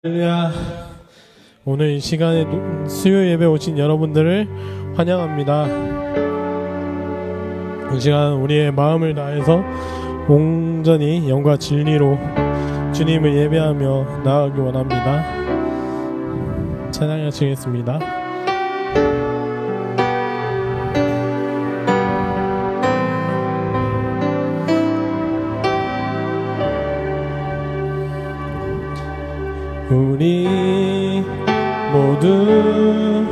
할렐루야. 오늘 이 시간에 수요 예배 오신 여러분들을 환영합니다. 이 시간 우리의 마음을 다해서 온전히 영과 진리로 주님을 예배하며 나아가기 원합니다. 찬양하시겠습니다. 우리 모두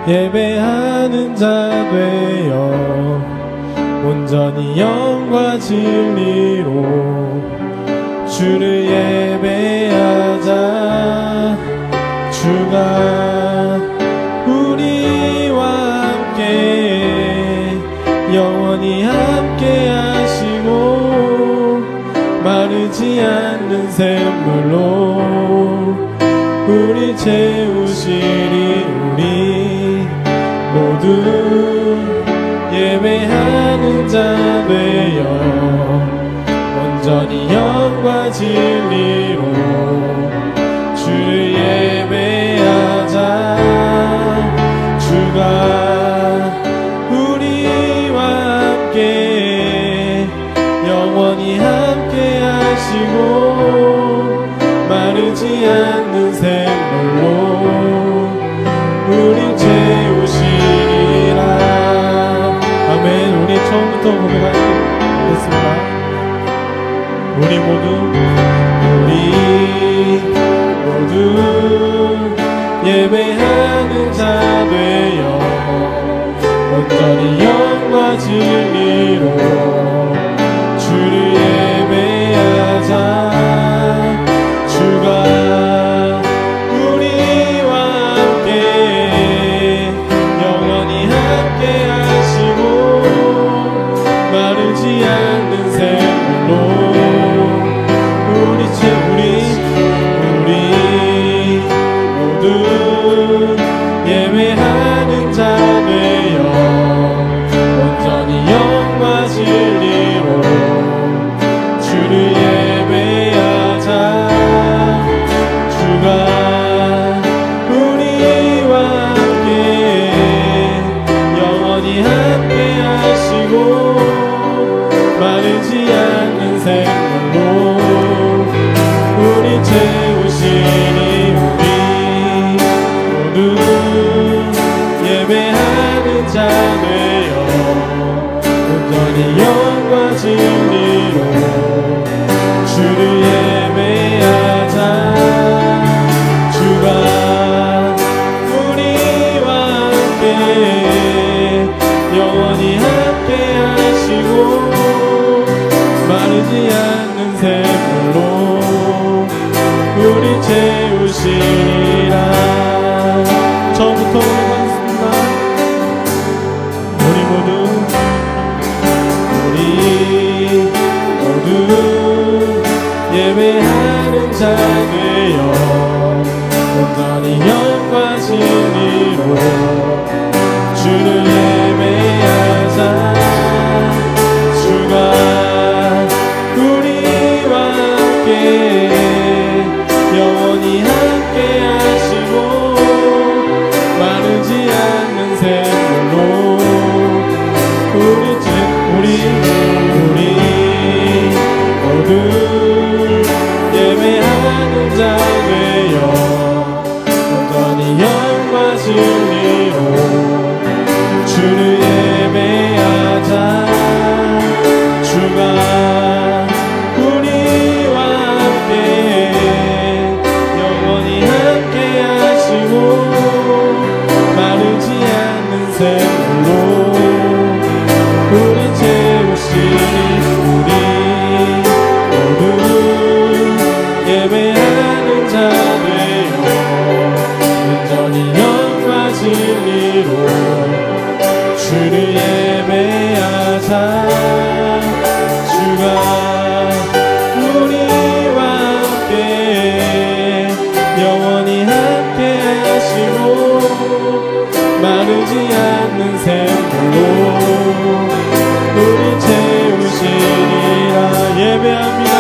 예배하는 자 되어 온전히 영과 진리로 주를 예배하자. 주가 우리와 함께 영원히 함께 하시고 마르지 않는 샘물로 우리 채우시리. 우리 모두 예배하는 자 되어 온전히 영과 진리로 주를 예배하자. 주가 우리와 함께 영원히 함께 하시고 마르지 않는 샘물로 우리 채우시리라. 아멘. 우리 처음부터 고백하겠습니다. 우리 모두 예배하는 자 되어 온전히 영과 진리로 주를 예배하자. 주가 우리와 함께 영원히 함께 하시고 마르지 않는 샘물로 우리 모두 예배하는 자 되어 온전히 영과 진리로 주를 예배하자. 주가 우리와 함께 영원히 함께 하시고 마르지 않는 샘물로 우리 채우시니. 우리 모두 예배하는 자 되어 온전히 영과 진리로 주를 예배하자. 주가 우리와 함께 영원히 함께 하시고 마르지 않는 샘물로 우리 채우시리라. 처음부터 하겠습니다. 우리 모두 예배하는 자 되어 온전히 영과 진리로 주를 예배하자. 주가 우리와 함께 영원히 함께 하시고 마르지 않는 샘물로 우리 모두 예배하는 자 되어 온전히 영과 진리로 주를 예배하자. 주가 우리와 함께 영원히 함께 하시고 마르지 않는 샘물로 우리 채우시니. 우리 모두 예배하는 자 되어 온전히 영과 진리로 주를 예배하자. 주가 우리와 함께 영원히 함께 하시고 마르지 않는 샘물로 우리 채우시리라. 예배합니다.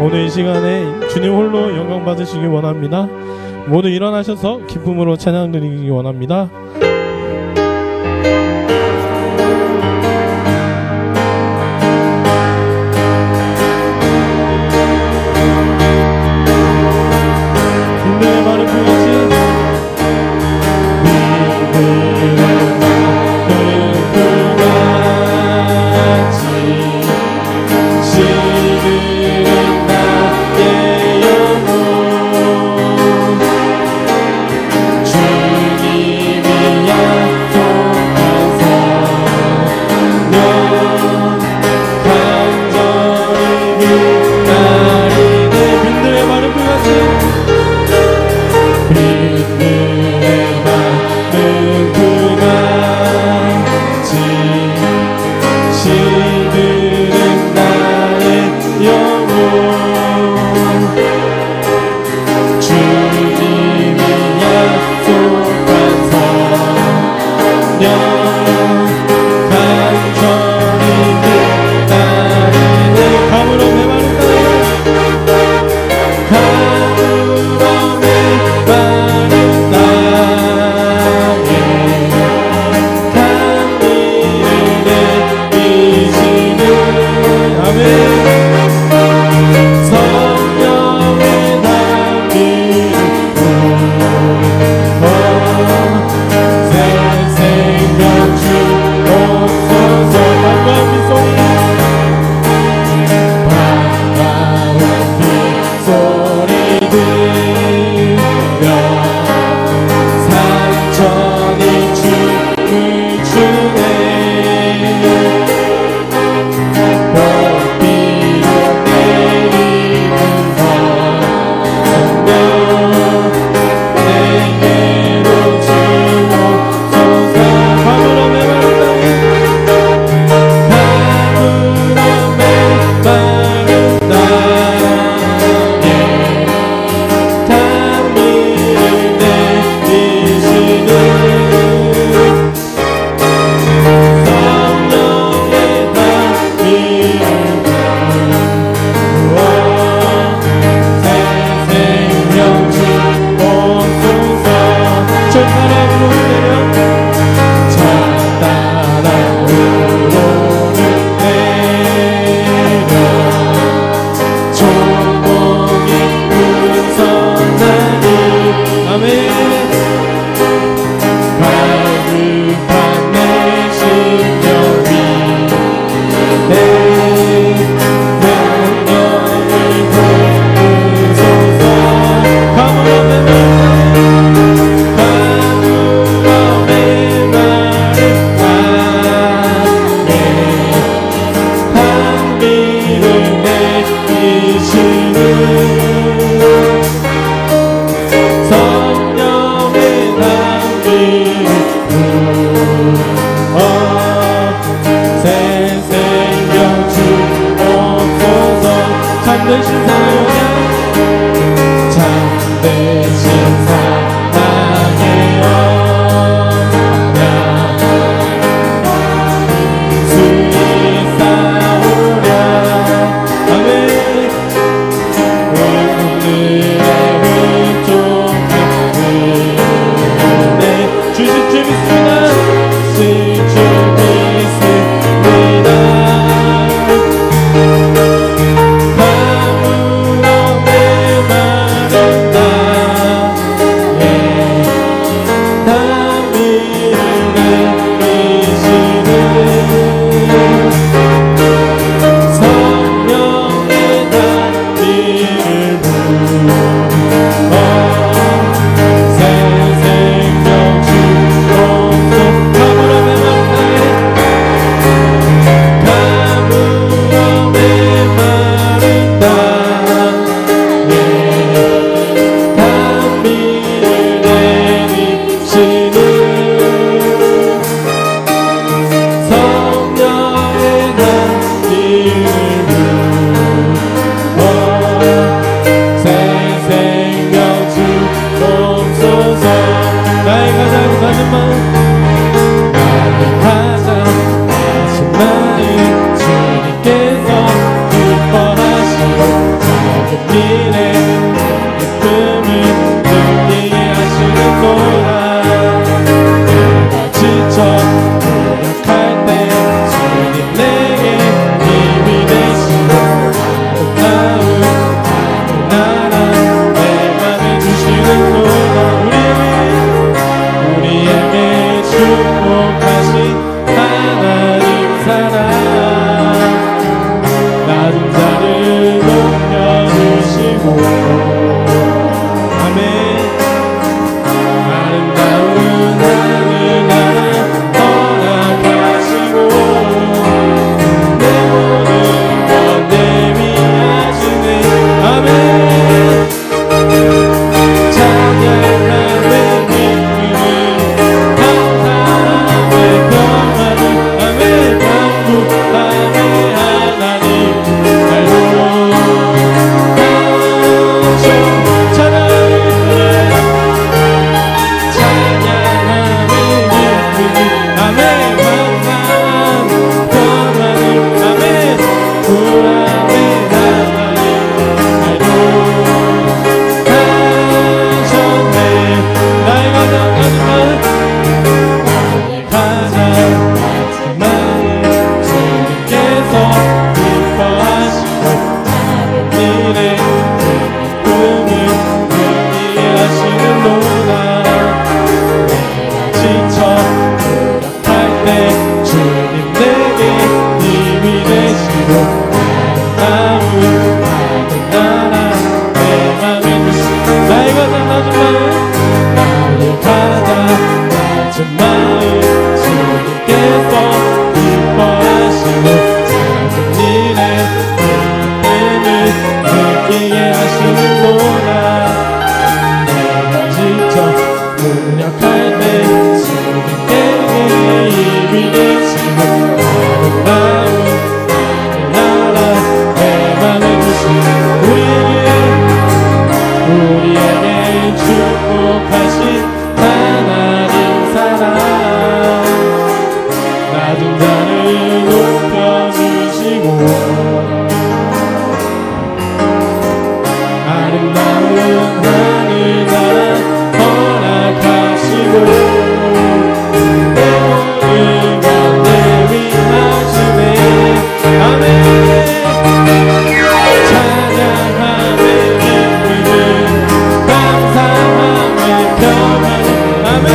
오늘 이 시간에 주님 홀로 영광 받으시기 원합니다. 모두 일어나셔서 기쁨으로 찬양 드리기 원합니다. 무력할 때 주님께 힘이 되시고 아름다운 나라 내 맘에 주신 우리에게 축복하신 하나님 사랑 낮은 자를 높여주시고 아름다운 하늘나라 허락하시고 내 모든 것 내위하시네 아멘 찬양함에 기쁨은 감사함에 평안 아멘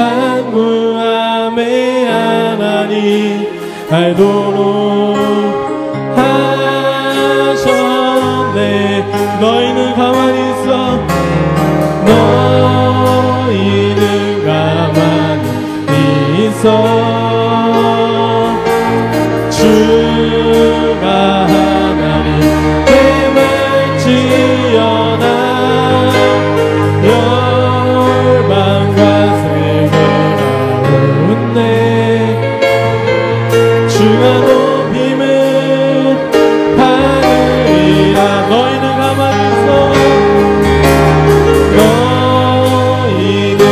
만물함에 하나님 알도록 하셨네. 너희는 가만히 있어. 너희는 가만히 있어. 주가 하나님 힘을지어다. 열방과 세계가 웃네. 주가 높임은 하늘이라. 너희는 가만히 있어. 너희는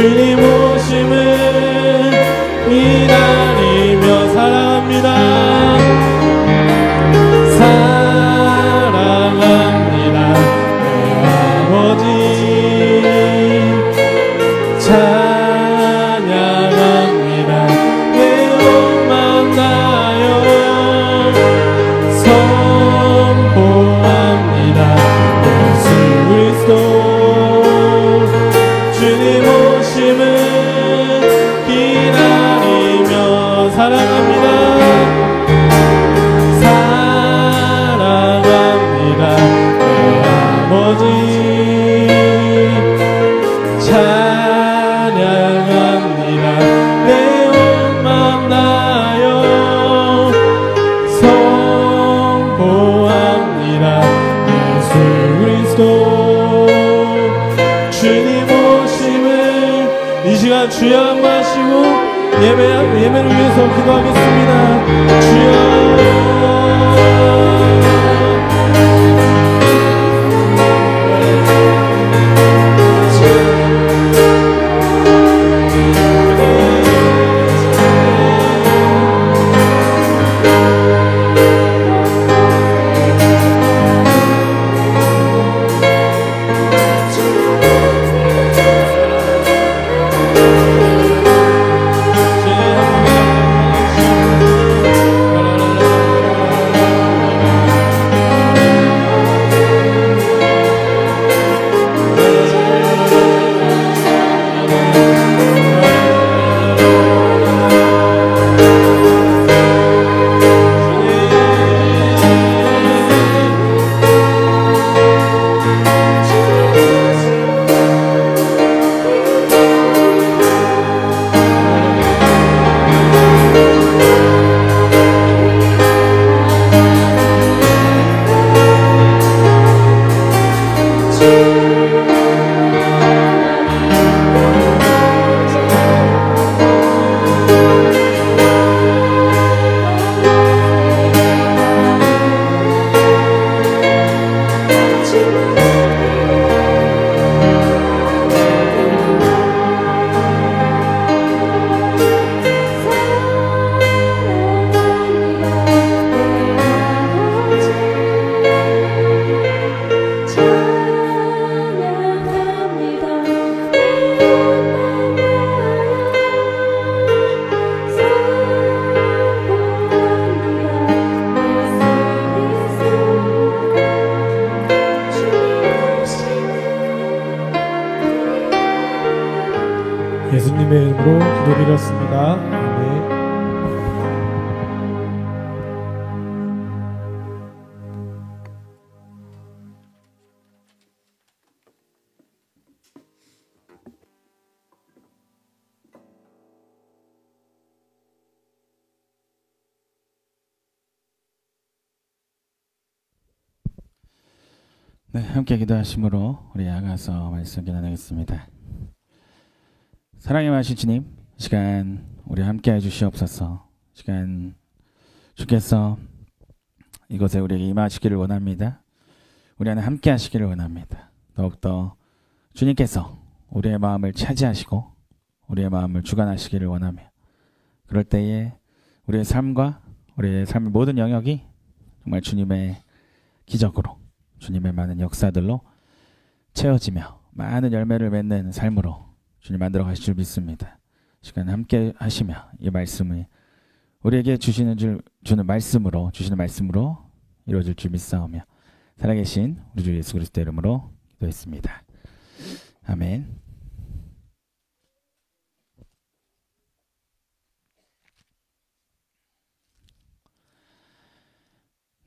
주님 오심을 기다리며 사랑합니다. 사랑합니다 내 아버지. 찬양합니다 내 온 마음 다하여 선포합니다 예수 그리스도. 주님 오심을 기다리며 사랑합니다. 사랑합니다 내 아버지. 찬양합니다 내 온 마음 다하여 선포합니다 예수 그리스도. 주님 오심을 이 시간 주여 한번 하시고 예배를 위해서 기도하겠습니다. 주여. 예수님의 이름으로 기도드렸습니다. 아멘. 네, 함께 기도하심으로 우리 나가서 말씀 나누겠습니다. 사랑의 많으신 주님, 시간 우리 함께 해주시옵소서. 시간 주께서 이곳에 우리에게 임하시기를 원합니다. 우리 안에 함께 하시기를 원합니다. 더욱더 주님께서 우리의 마음을 차지하시고 우리의 마음을 주관하시기를 원하며, 그럴 때에 우리의 삶과 우리의 삶의 모든 영역이 정말 주님의 기적으로, 주님의 많은 역사들로 채워지며 많은 열매를 맺는 삶으로 주님 만들어 가실 줄 믿습니다. 시간 함께 하시며 이 말씀을 우리에게 주시는 말씀으로 이루어질 줄 믿사오며 살아계신 우리 주 예수 그리스도 이름으로 기도했습니다. 아멘.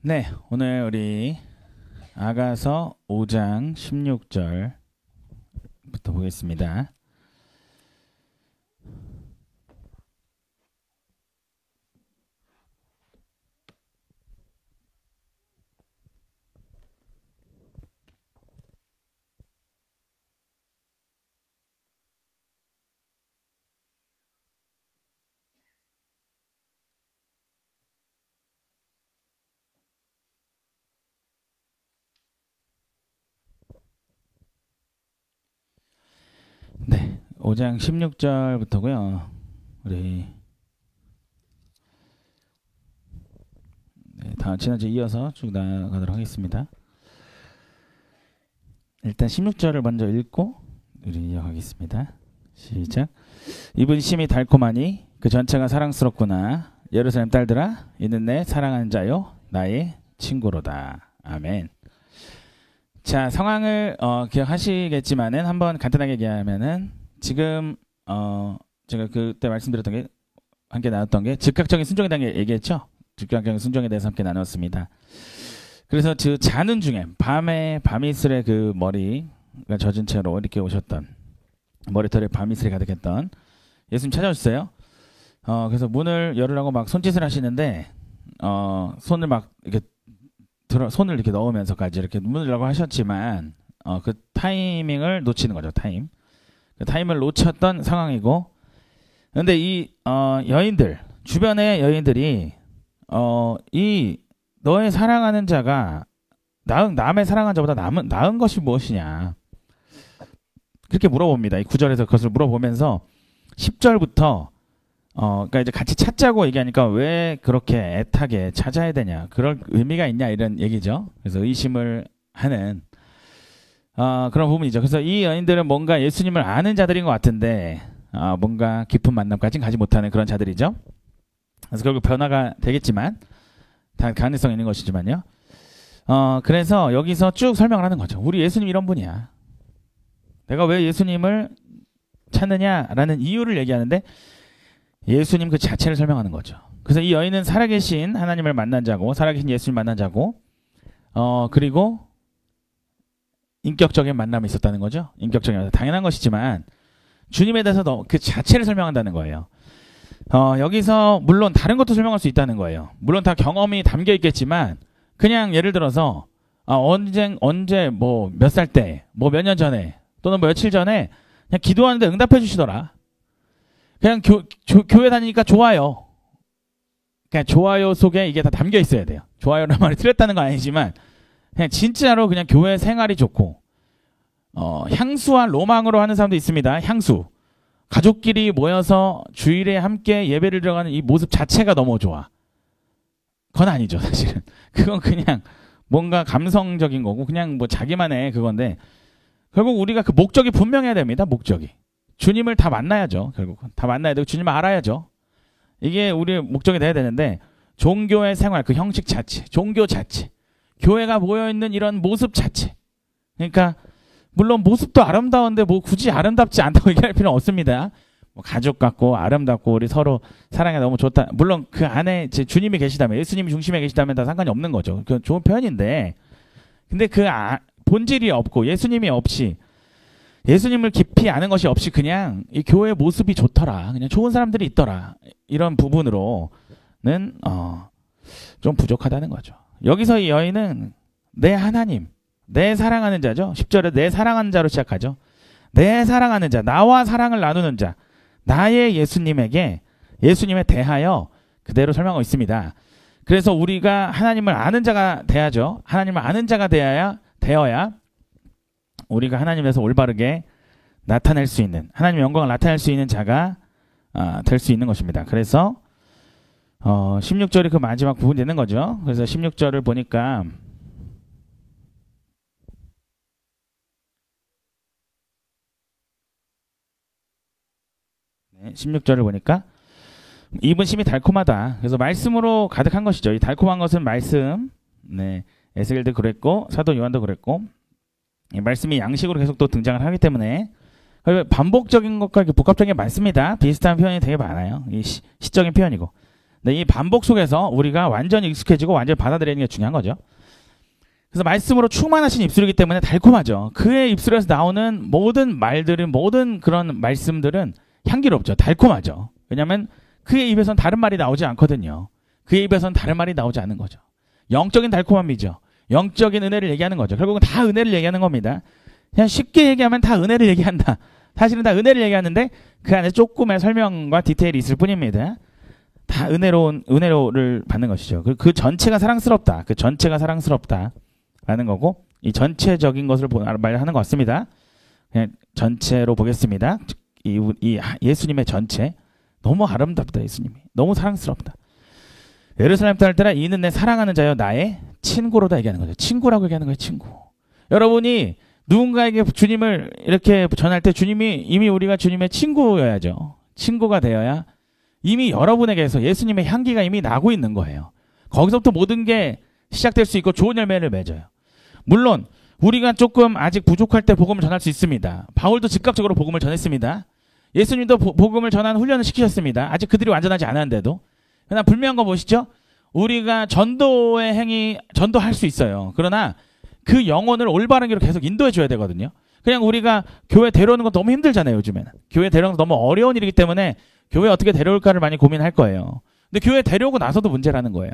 네, 오늘 우리 아가서 5장 16절부터 보겠습니다. 네, 5장 16절부터고요. 우리 다음 지난주에 이어서 쭉 나가도록 하겠습니다. 일단 16절을 먼저 읽고 우리 이어가겠습니다. 시작. 입은 심이 달콤하니 그 전체가 사랑스럽구나. 예루살렘 딸들아, 이는 내 사랑하는 자요 나의 친구로다. 아멘. 자, 상황을 기억하시겠지만은 한번 간단하게 얘기하면은 지금 제가 그때 말씀드렸던 게 함께 나눴던 게 즉각적인 순종에 대한 게 얘기했죠. 즉각적인 순종에 대해서 함께 나눴습니다. 그래서 그 자는 중에 밤이슬에 그 머리가 젖은 채로 이렇게 오셨던 머리털에 밤이슬이 가득했던 예수님 찾아오셨어요. 그래서 문을 열으라고 막 손짓을 하시는데 손을 막 이렇게 손을 이렇게 넣으면서까지 이렇게 문을 열라고 하셨지만 그 타이밍을 놓치는 거죠. 그 타임을 놓쳤던 상황이고, 근데 이 여인들 주변의 여인들이 이 너의 사랑하는 자가 남의 사랑하는 자보다 나은 것이 무엇이냐 그렇게 물어봅니다. 이 9절에서 그것을 물어보면서 10절부터 그러니까 이제 같이 찾자고 얘기하니까 왜 그렇게 애타게 찾아야 되냐, 그럴 의미가 있냐 이런 얘기죠. 그래서 의심을 하는 그런 부분이죠. 그래서 이 여인들은 뭔가 예수님을 아는 자들인 것 같은데 뭔가 깊은 만남까지는 가지 못하는 그런 자들이죠. 그래서 결국 변화가 되겠지만 다 가능성이 있는 것이지만요. 그래서 여기서 쭉 설명을 하는 거죠. 우리 예수님 이런 분이야. 내가 왜 예수님을 찾느냐라는 이유를 얘기하는데 예수님 그 자체를 설명하는 거죠. 그래서 이 여인은 살아계신 하나님을 만난 자고 살아계신 예수님 만난 자고 그리고 인격적인 만남이 있었다는 거죠. 인격적인 당연한 것이지만 주님에 대해서 그 자체를 설명한다는 거예요. 여기서 물론 다른 것도 설명할 수 있다는 거예요. 물론 다 경험이 담겨 있겠지만 그냥 예를 들어서 언제 뭐 몇 살 때 뭐 몇 년 전에 또는 뭐 며칠 전에 그냥 기도하는데 응답해 주시더라. 그냥 교회 다니니까 좋아요. 그냥 좋아요 속에 이게 다 담겨 있어야 돼요. 좋아요라는 말이 틀렸다는 건 아니지만 그냥 진짜로 그냥 교회 생활이 좋고 향수와 로망으로 하는 사람도 있습니다. 향수. 가족끼리 모여서 주일에 함께 예배를 드려가는 이 모습 자체가 너무 좋아. 그건 아니죠, 사실은. 그건 그냥 뭔가 감성적인 거고 그냥 뭐 자기만의 그건데 결국 우리가 그 목적이 분명해야 됩니다. 목적이. 주님을 다 만나야죠. 결국은 다 만나야 되고 주님을 알아야죠. 이게 우리의 목적이 돼야 되는데 종교의 생활, 그 형식 자체, 종교 자체, 교회가 모여있는 이런 모습 자체. 그러니까 물론 모습도 아름다운데 뭐 굳이 아름답지 않다고 얘기할 필요는 없습니다. 뭐 가족 같고 아름답고 우리 서로 사랑이 너무 좋다. 물론 그 안에 제 주님이 계시다면, 예수님이 중심에 계시다면 다 상관이 없는 거죠. 그건 좋은 표현인데 근데 그 본질이 없고 예수님이 없이, 예수님을 깊이 아는 것이 없이 그냥 이 교회의 모습이 좋더라, 그냥 좋은 사람들이 있더라, 이런 부분으로는 좀 부족하다는 거죠. 여기서 이 여인은 내 하나님, 내 사랑하는 자죠. 10절에 내 사랑하는 자로 시작하죠. 내 사랑하는 자, 나와 사랑을 나누는 자, 나의 예수님에게, 예수님에 대하여 그대로 설명하고 있습니다. 그래서 우리가 하나님을 아는 자가 돼야죠. 하나님을 아는 자가 되어야 우리가 하나님에서 올바르게 나타낼 수 있는, 하나님의 영광을 나타낼 수 있는 자가 될 수 있는 것입니다. 그래서 16절이 그 마지막 부분이 되는 거죠. 그래서 16절을 보니까 네, 16절을 보니까 입은 심이 달콤하다. 그래서 말씀으로 가득한 것이죠. 이 달콤한 것은 말씀. 네, 에스겔도 그랬고 사도 요한도 그랬고, 이 말씀이 양식으로 계속 또 등장을 하기 때문에 반복적인 것과 이렇게 복합적인 게 많습니다. 비슷한 표현이 되게 많아요. 이 시적인 표현이고. 근데 이 반복 속에서 우리가 완전히 익숙해지고 완전히 받아들이는 게 중요한 거죠. 그래서 말씀으로 충만하신 입술이기 때문에 달콤하죠. 그의 입술에서 나오는 모든 말들은, 모든 그런 말씀들은 향기롭죠. 달콤하죠. 왜냐하면 그의 입에선 다른 말이 나오지 않거든요. 그의 입에선 다른 말이 나오지 않는 거죠. 영적인 달콤함이죠. 영적인 은혜를 얘기하는 거죠. 결국은 다 은혜를 얘기하는 겁니다. 그냥 쉽게 얘기하면 다 은혜를 얘기한다. 사실은 다 은혜를 얘기하는데 그 안에 조금의 설명과 디테일이 있을 뿐입니다. 다 은혜로를 받는 것이죠. 그 전체가 사랑스럽다. 그 전체가 사랑스럽다라는 거고, 이 전체적인 것을 말하는 것 같습니다. 그냥 전체로 보겠습니다. 이 예수님의 전체 너무 아름답다. 예수님이 너무 사랑스럽다. 예루살렘 딸들아 이는 내 사랑하는 자여 나의 친구로다 얘기하는 거죠. 친구라고 얘기하는 거예요. 친구. 여러분이 누군가에게 주님을 이렇게 전할 때 주님이 이미 우리가 주님의 친구여야죠. 친구가 되어야 이미 여러분에게서 예수님의 향기가 이미 나고 있는 거예요. 거기서부터 모든 게 시작될 수 있고 좋은 열매를 맺어요. 물론 우리가 조금 아직 부족할 때 복음을 전할 수 있습니다. 바울도 즉각적으로 복음을 전했습니다. 예수님도 복음을 전하는 훈련을 시키셨습니다. 아직 그들이 완전하지 않았는데도. 그러나 분명한 거 보시죠. 우리가 전도의 행위, 전도할 수 있어요. 그러나 그 영혼을 올바른 길로 계속 인도해 줘야 되거든요. 그냥 우리가 교회 데려오는 건 너무 힘들잖아요. 요즘에는. 교회 데려오는 건 너무 어려운 일이기 때문에 교회 어떻게 데려올까를 많이 고민할 거예요. 근데 교회 데려오고 나서도 문제라는 거예요.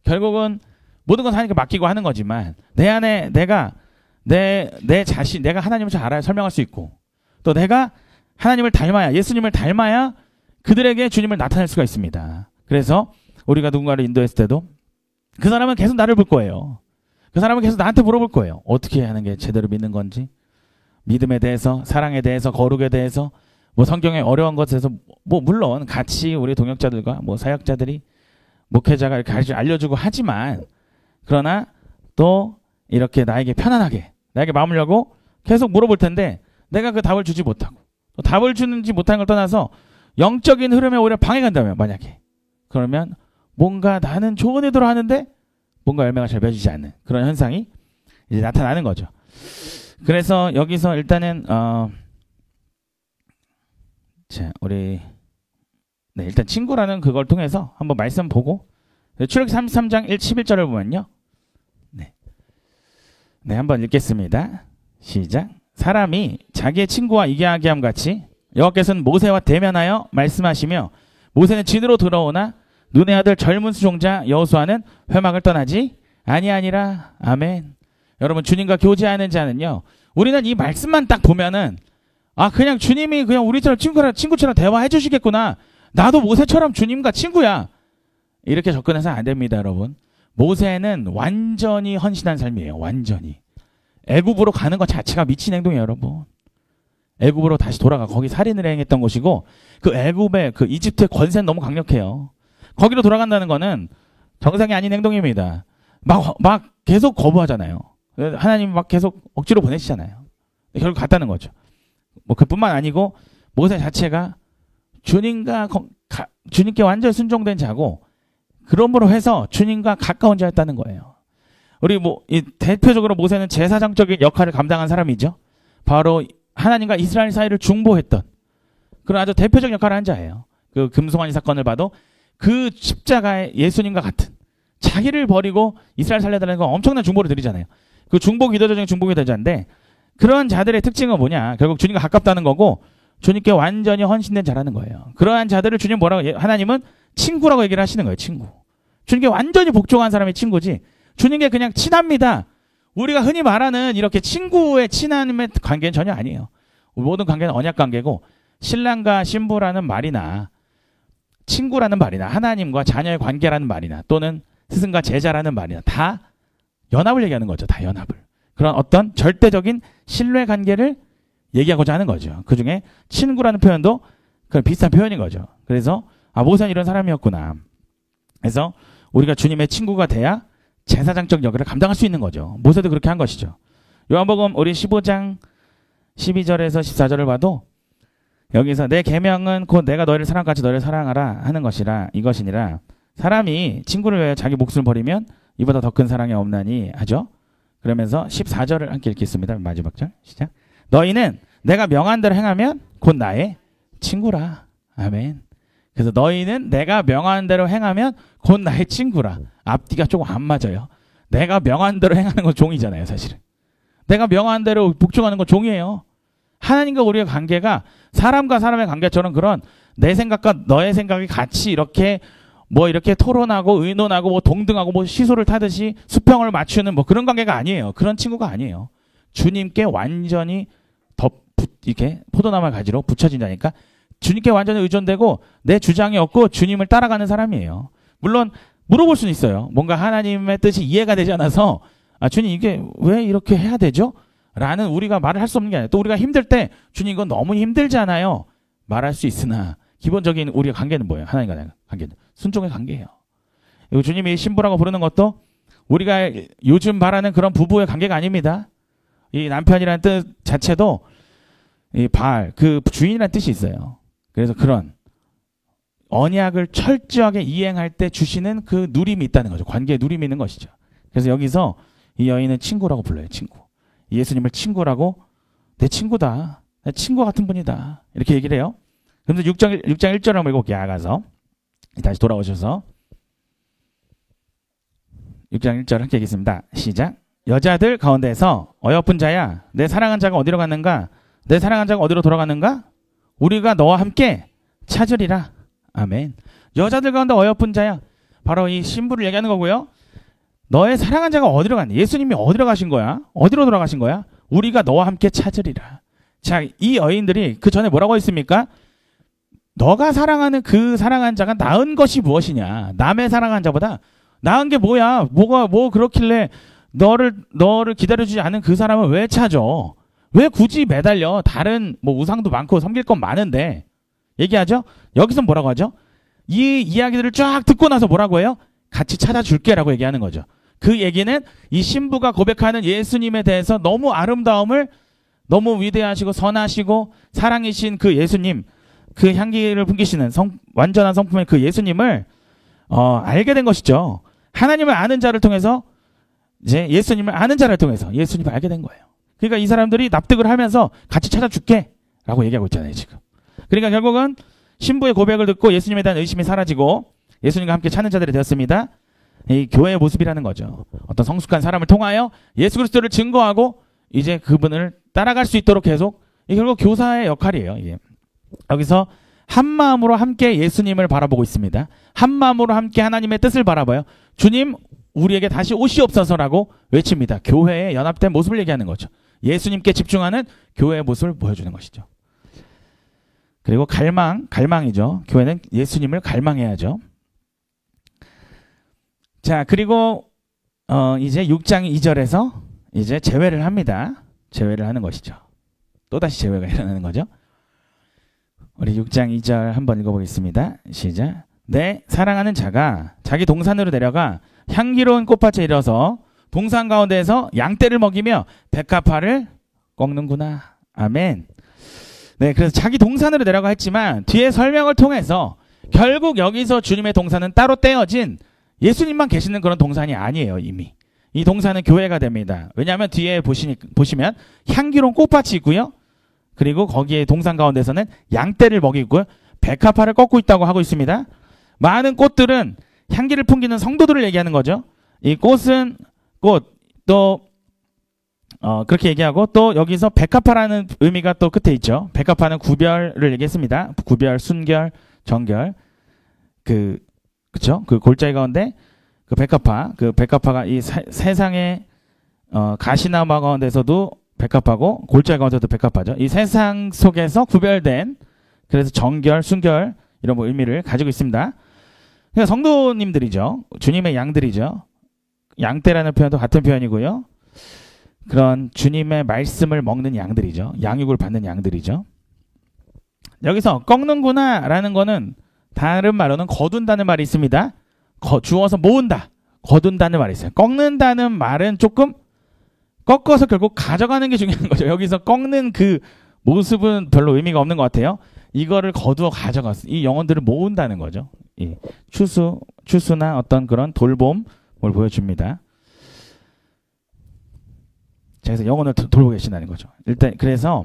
결국은 모든 건 하나님께 맡기고 하는 거지만 내 안에 내 자신, 내가 하나님을 잘 알아야 설명할 수 있고 또 내가 하나님을 닮아야, 예수님을 닮아야 그들에게 주님을 나타낼 수가 있습니다. 그래서 우리가 누군가를 인도했을 때도 그 사람은 계속 나를 볼 거예요. 그 사람은 계속 나한테 물어볼 거예요. 어떻게 하는 게 제대로 믿는 건지, 믿음에 대해서, 사랑에 대해서, 거룩에 대해서, 뭐 성경의 어려운 것에서 뭐 물론 같이 우리 동역자들과 뭐 사역자들이 목회자가 이렇게 알려주고 하지만 그러나 또 이렇게 나에게 편안하게 나에게 마음을 열고 계속 물어볼 텐데 내가 그 답을 주지 못하고 또 답을 주는지 못하는 걸 떠나서 영적인 흐름에 오히려 방해가 간다면 만약에 그러면 뭔가 나는 좋은 의도로 하는데 뭔가 열매가 잘 맺어지지 않는 그런 현상이 이제 나타나는 거죠. 그래서 여기서 일단은 자 우리 일단 친구라는 그걸 통해서 한번 말씀 보고 출애굽기 33장 11절을 보면요. 네, 한번 읽겠습니다. 시작. 사람이 자기의 친구와 이야기함 같이 여호와께서는 모세와 대면하여 말씀하시며 모세는 진으로 들어오나 눈의 아들 젊은 수종자 여호수아는 회막을 떠나지 아니하니라. 아멘. 여러분 주님과 교제하는 자는요. 우리는 이 말씀만 딱 보면은 그냥 주님이 그냥 우리처럼 친구처럼 대화해 주시겠구나. 나도 모세처럼 주님과 친구야. 이렇게 접근해서 안 됩니다, 여러분. 모세는 완전히 헌신한 삶이에요. 완전히. 애굽으로 가는 것 자체가 미친 행동이에요, 여러분. 애굽으로 다시 돌아가 거기 살인을 행했던 것이고 그 애굽의 그 이집트의 권세는 너무 강력해요. 거기로 돌아간다는 거는 정상이 아닌 행동입니다. 막 계속 거부하잖아요. 하나님 막 계속 억지로 보내시잖아요. 결국 갔다는 거죠. 뭐 그뿐만 아니고 모세 자체가 주님께 완전히 순종된 자고 그러므로 해서 주님과 가까운 자였다는 거예요. 우리 대표적으로 모세는 제사장적인 역할을 감당한 사람이죠. 바로 하나님과 이스라엘 사이를 중보했던 그런 아주 대표적인 역할을 한 자예요. 그 금송아지 사건을 봐도 그 십자가에 예수님과 같은 자기를 버리고 이스라엘 살려달라는 건 엄청난 중보를 드리잖아요. 그 중보 기도 중에 중보 기도자인데 그런 자들의 특징은 뭐냐? 결국 주님과 가깝다는 거고 주님께 완전히 헌신된 자라는 거예요. 그러한 자들을 주님 하나님은 친구라고 얘기를 하시는 거예요. 친구. 주님께 완전히 복종한 사람이 친구지 주님께 그냥 친합니다. 우리가 흔히 말하는 이렇게 친구의 친함의 관계는 전혀 아니에요. 모든 관계는 언약 관계고 신랑과 신부라는 말이나 친구라는 말이나 하나님과 자녀의 관계라는 말이나 또는 스승과 제자라는 말이나 다 연합을 얘기하는 거죠. 다 연합을. 그런 어떤 절대적인 신뢰 관계를 얘기하고자 하는 거죠. 그중에 친구라는 표현도 그 비슷한 표현인 거죠. 그래서 모세는 이런 사람이었구나. 그래서 우리가 주님의 친구가 돼야 제사장적 역할을 감당할 수 있는 거죠. 모세도 그렇게 한 것이죠. 요한복음 우리 15장 12절에서 14절을 봐도 여기서 내 계명은 곧 내가 너희를 사랑같이 너희를 사랑하라 하는 것이라 이것이니라. 사람이 친구를 위하여 자기 목숨을 버리면 이보다 더 큰 사랑이 없나니 하죠. 그러면서 14절을 함께 읽겠습니다. 마지막 절 시작. 너희는 내가 명한 대로 행하면 곧 나의 친구라. 아멘. 그래서 너희는 내가 명한 대로 행하면 곧 나의 친구라. 앞뒤가 조금 안 맞아요. 내가 명한 대로 행하는 건 종이잖아요. 사실은. 내가 명한 대로 복종하는 건 종이에요. 하나님과 우리의 관계가 사람과 사람의 관계처럼 그런 내 생각과 너의 생각이 같이 이렇게 이렇게 토론하고 의논하고 동등하고 시소를 타듯이 수평을 맞추는 그런 관계가 아니에요. 그런 친구가 아니에요. 주님께 완전히 이렇게 포도나무 가지로 붙여진다니까 주님께 완전히 의존되고 내 주장이 없고 주님을 따라가는 사람이에요. 물론 물어볼 수는 있어요. 뭔가 하나님의 뜻이 이해가 되지 않아서 주님 이게 왜 이렇게 해야 되죠? 라는 우리가 말을 할 수 없는 게 아니에요. 또 우리가 힘들 때 주님 이건 너무 힘들잖아요. 말할 수 있으나 기본적인 우리의 관계는 뭐예요? 하나님과 관계는 순종의 관계예요. 그리고 주님이 신부라고 부르는 것도 우리가 요즘 말하는 그런 부부의 관계가 아닙니다. 이 남편이라는 뜻 자체도 이 바알, 그 주인이라는 뜻이 있어요. 그래서 그런 언약을 철저하게 이행할 때 주시는 그 누림이 있다는 거죠. 관계에 누림이 있는 것이죠. 그래서 여기서 이 여인은 친구라고 불러요. 친구. 예수님을 친구라고 내 친구다. 내 친구 같은 분이다. 이렇게 얘기를 해요. 그런데 6장 1절 한번 읽어볼게요. 아가서. 다시 돌아오셔서 6장 1절 함께 읽겠습니다. 시작. 여자들 가운데서 어여쁜 자야 내 사랑한 자가 어디로 갔는가? 내 사랑한 자가 어디로 돌아갔는가? 우리가 너와 함께 찾으리라. 아멘. 여자들 가운데 어여쁜 자야. 바로 이 신부를 얘기하는 거고요. 너의 사랑한 자가 어디로 갔니? 예수님이 어디로 가신 거야? 어디로 돌아가신 거야? 우리가 너와 함께 찾으리라. 자, 이 여인들이 그 전에 뭐라고 했습니까? 너가 사랑하는 그 사랑한 자가 나은 것이 무엇이냐? 남의 사랑한 자보다 나은 게 뭐야? 뭐 그렇길래 너를 기다려주지 않은 그 사람을 왜 찾아? 왜 굳이 매달려? 다른 뭐 우상도 많고 섬길 건 많은데 얘기하죠? 여기서 뭐라고 하죠? 이 이야기들을 쫙 듣고 나서 뭐라고 해요? 같이 찾아줄게라고 얘기하는 거죠. 그 얘기는 이 신부가 고백하는 예수님에 대해서 너무 아름다움을 너무 위대하시고 선하시고 사랑이신 그 예수님, 그 향기를 풍기시는 완전한 성품의 그 예수님을 알게 된 것이죠. 하나님을 아는 자를 통해서 이제 예수님을 아는 자를 통해서 예수님을 알게 된 거예요. 그러니까 이 사람들이 납득을 하면서 같이 찾아줄게 라고 얘기하고 있잖아요, 지금. 그러니까 결국은 신부의 고백을 듣고 예수님에 대한 의심이 사라지고 예수님과 함께 찾는 자들이 되었습니다. 이 교회의 모습이라는 거죠. 어떤 성숙한 사람을 통하여 예수 그리스도를 증거하고 이제 그분을 따라갈 수 있도록 계속 결국 교사의 역할이에요. 이게. 여기서 한 마음으로 함께 예수님을 바라보고 있습니다. 한 마음으로 함께 하나님의 뜻을 바라봐요. 주님 우리에게 다시 오시옵소서라고 외칩니다. 교회의 연합된 모습을 얘기하는 거죠. 예수님께 집중하는 교회의 모습을 보여주는 것이죠. 그리고 갈망이죠. 교회는 예수님을 갈망해야죠. 자, 그리고 이제 6장 2절에서 이제 제외를 합니다. 제외를 하는 것이죠. 또다시 제외가 일어나는 거죠. 우리 6장 2절 한번 읽어보겠습니다. 시작. 내 사랑하는 자가 자기 동산으로 내려가 향기로운 꽃밭에 이르러서 동산 가운데에서 양떼를 먹이며 백합화를 꺾는구나. 아멘. 네, 그래서 자기 동산으로 내려가 했지만 뒤에 설명을 통해서 결국 여기서 주님의 동산은 따로 떼어진 예수님만 계시는 그런 동산이 아니에요. 이미 이 동산은 교회가 됩니다. 왜냐하면 뒤에 보시면 향기로운 꽃밭이 있고요. 그리고 거기에 동산 가운데서는 양떼를 먹이고 백합화를 꺾고 있다고 하고 있습니다. 많은 꽃들은 향기를 풍기는 성도들을 얘기하는 거죠. 이 꽃은 또 그렇게 얘기하고 또 여기서 백합화라는 의미가 또 끝에 있죠. 백합화는 구별을 얘기했습니다. 구별, 순결, 정결. 그쵸? 그 골짜기 가운데 그 백합화가 이 세상의 가시나무 가운데서도 백합화고 골짜기 가운데도 백합화죠. 이 세상 속에서 구별된 그래서 정결, 순결 이런 뭐 의미를 가지고 있습니다. 그러니까 성도님들이죠. 주님의 양들이죠. 양떼라는 표현도 같은 표현이고요. 그런 주님의 말씀을 먹는 양들이죠. 양육을 받는 양들이죠. 여기서 꺾는구나 라는 거는 다른 말로는 거둔다는 말이 있습니다. 주어서 모은다. 거둔다는 말이 있어요. 꺾는다는 말은 조금 꺾어서 결국 가져가는 게 중요한 거죠. 여기서 꺾는 그 모습은 별로 의미가 없는 것 같아요. 이거를 거두어 가져갔어. 이 영혼들을 모은다는 거죠. 이 추수나 어떤 그런 돌봄을 보여줍니다. 자, 그래서 영혼을 돌보고 계신다는 거죠. 일단 그래서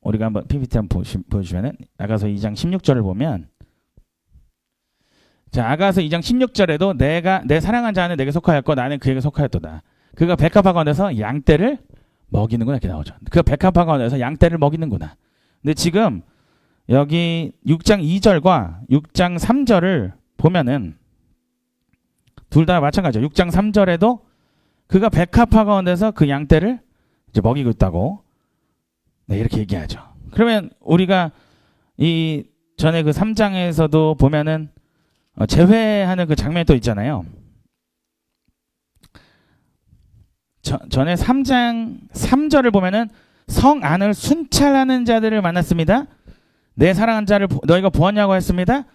우리가 한번 PPT 한번 보여주면은 아가서 2장 16절을 보면 자, 아가서 2장 16절에도 내 사랑한 자는 내게 속하였고 나는 그에게 속하였도다. 그가 백합화 가운데서 양떼를 먹이는구나 이렇게 나오죠. 그가 백합화 가운데서 양떼를 먹이는구나. 근데 지금 여기 6장 2절과 6장 3절을 보면은 둘 다 마찬가지죠. 6장 3절에도 그가 백합화 가운데서 그 양떼를 이제 먹이고 있다고 네, 이렇게 얘기하죠. 그러면 우리가 이 전에 그 3장에서도 보면은 제회하는 그 장면이 또 있잖아요. 전에 3장 3절을 보면은 성 안을 순찰하는 자들을 만났습니다. 내 사랑한 자를 너희가 보았냐고 했습니다.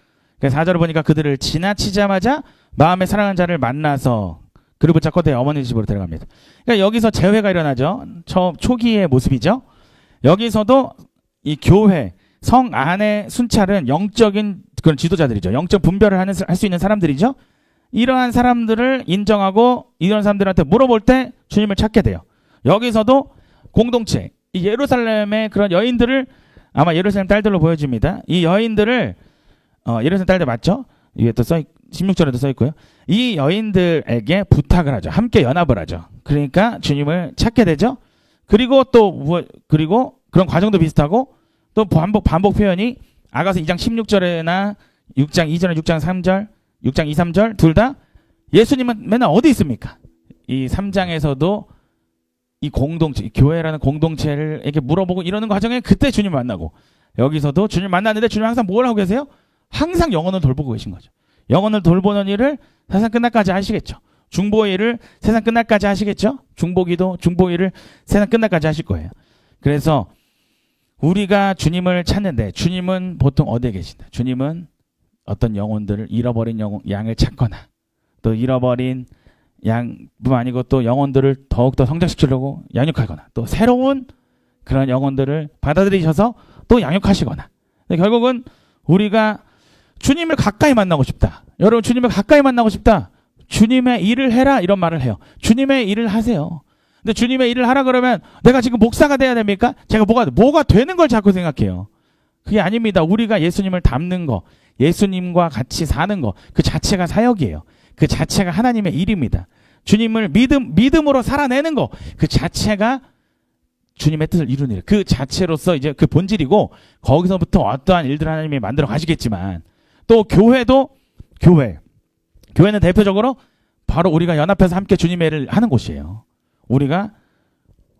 4절을 보니까 그들을 지나치자마자 마음에 사랑한 자를 만나서 그를 붙잡고 내 어머니 집으로 데려갑니다. 그러니까 여기서 재회가 일어나죠. 초기의 모습이죠. 여기서도 이 교회 성 안의 순찰은 영적인 그런 지도자들이죠. 영적 분별을 할 수 있는 사람들이죠. 이러한 사람들을 인정하고 이런 사람들한테 물어볼 때 주님을 찾게 돼요. 여기서도 공동체, 이 예루살렘의 그런 여인들을 아마 예루살렘 딸들로 보여집니다. 이 여인들을 예루살렘 딸들 맞죠? 이게 또 16절에도 써 있고요. 이 여인들에게 부탁을 하죠. 함께 연합을 하죠. 그러니까 주님을 찾게 되죠. 그리고 그리고 그런 과정도 비슷하고 또 반복 표현이 아가서 2장 16절에나 6장 2절에 6장 3절 6장 2, 3절 둘 다 예수님은 맨날 어디 있습니까? 이 3장에서도 이 공동체, 이 교회라는 공동체를 이렇게 물어보고 이러는 과정에 그때 주님 만나고 여기서도 주님 만났는데 주님 항상 뭘 하고 계세요? 항상 영혼을 돌보고 계신 거죠. 영혼을 돌보는 일을 세상 끝날까지 하시겠죠. 중보의 일을 세상 끝날까지 하시겠죠. 중보기도, 중보일을 세상 끝날까지 하실 거예요. 그래서 우리가 주님을 찾는데 주님은 보통 어디에 계신다? 주님은 어떤 영혼들을 잃어버린 양을 찾거나 또 잃어버린 양뿐만 아니고 또 영혼들을 더욱더 성장시키려고 양육하거나 또 새로운 그런 영혼들을 받아들이셔서 또 양육하시거나 결국은 우리가 주님을 가까이 만나고 싶다. 여러분 주님을 가까이 만나고 싶다. 주님의 일을 해라 이런 말을 해요. 주님의 일을 하세요. 근데 주님의 일을 하라 그러면 내가 지금 목사가 돼야 됩니까? 제가 뭐가 되는 걸 자꾸 생각해요. 그게 아닙니다. 우리가 예수님을 닮는 거, 예수님과 같이 사는 거, 그 자체가 사역이에요. 그 자체가 하나님의 일입니다. 주님을 믿음으로 살아내는 거, 그 자체가 주님의 뜻을 이루는 일. 그 자체로서 이제 그 본질이고 거기서부터 어떠한 일들 하나님이 만들어 가시겠지만 또 교회는 대표적으로 바로 우리가 연합해서 함께 주님의 일을 하는 곳이에요. 우리가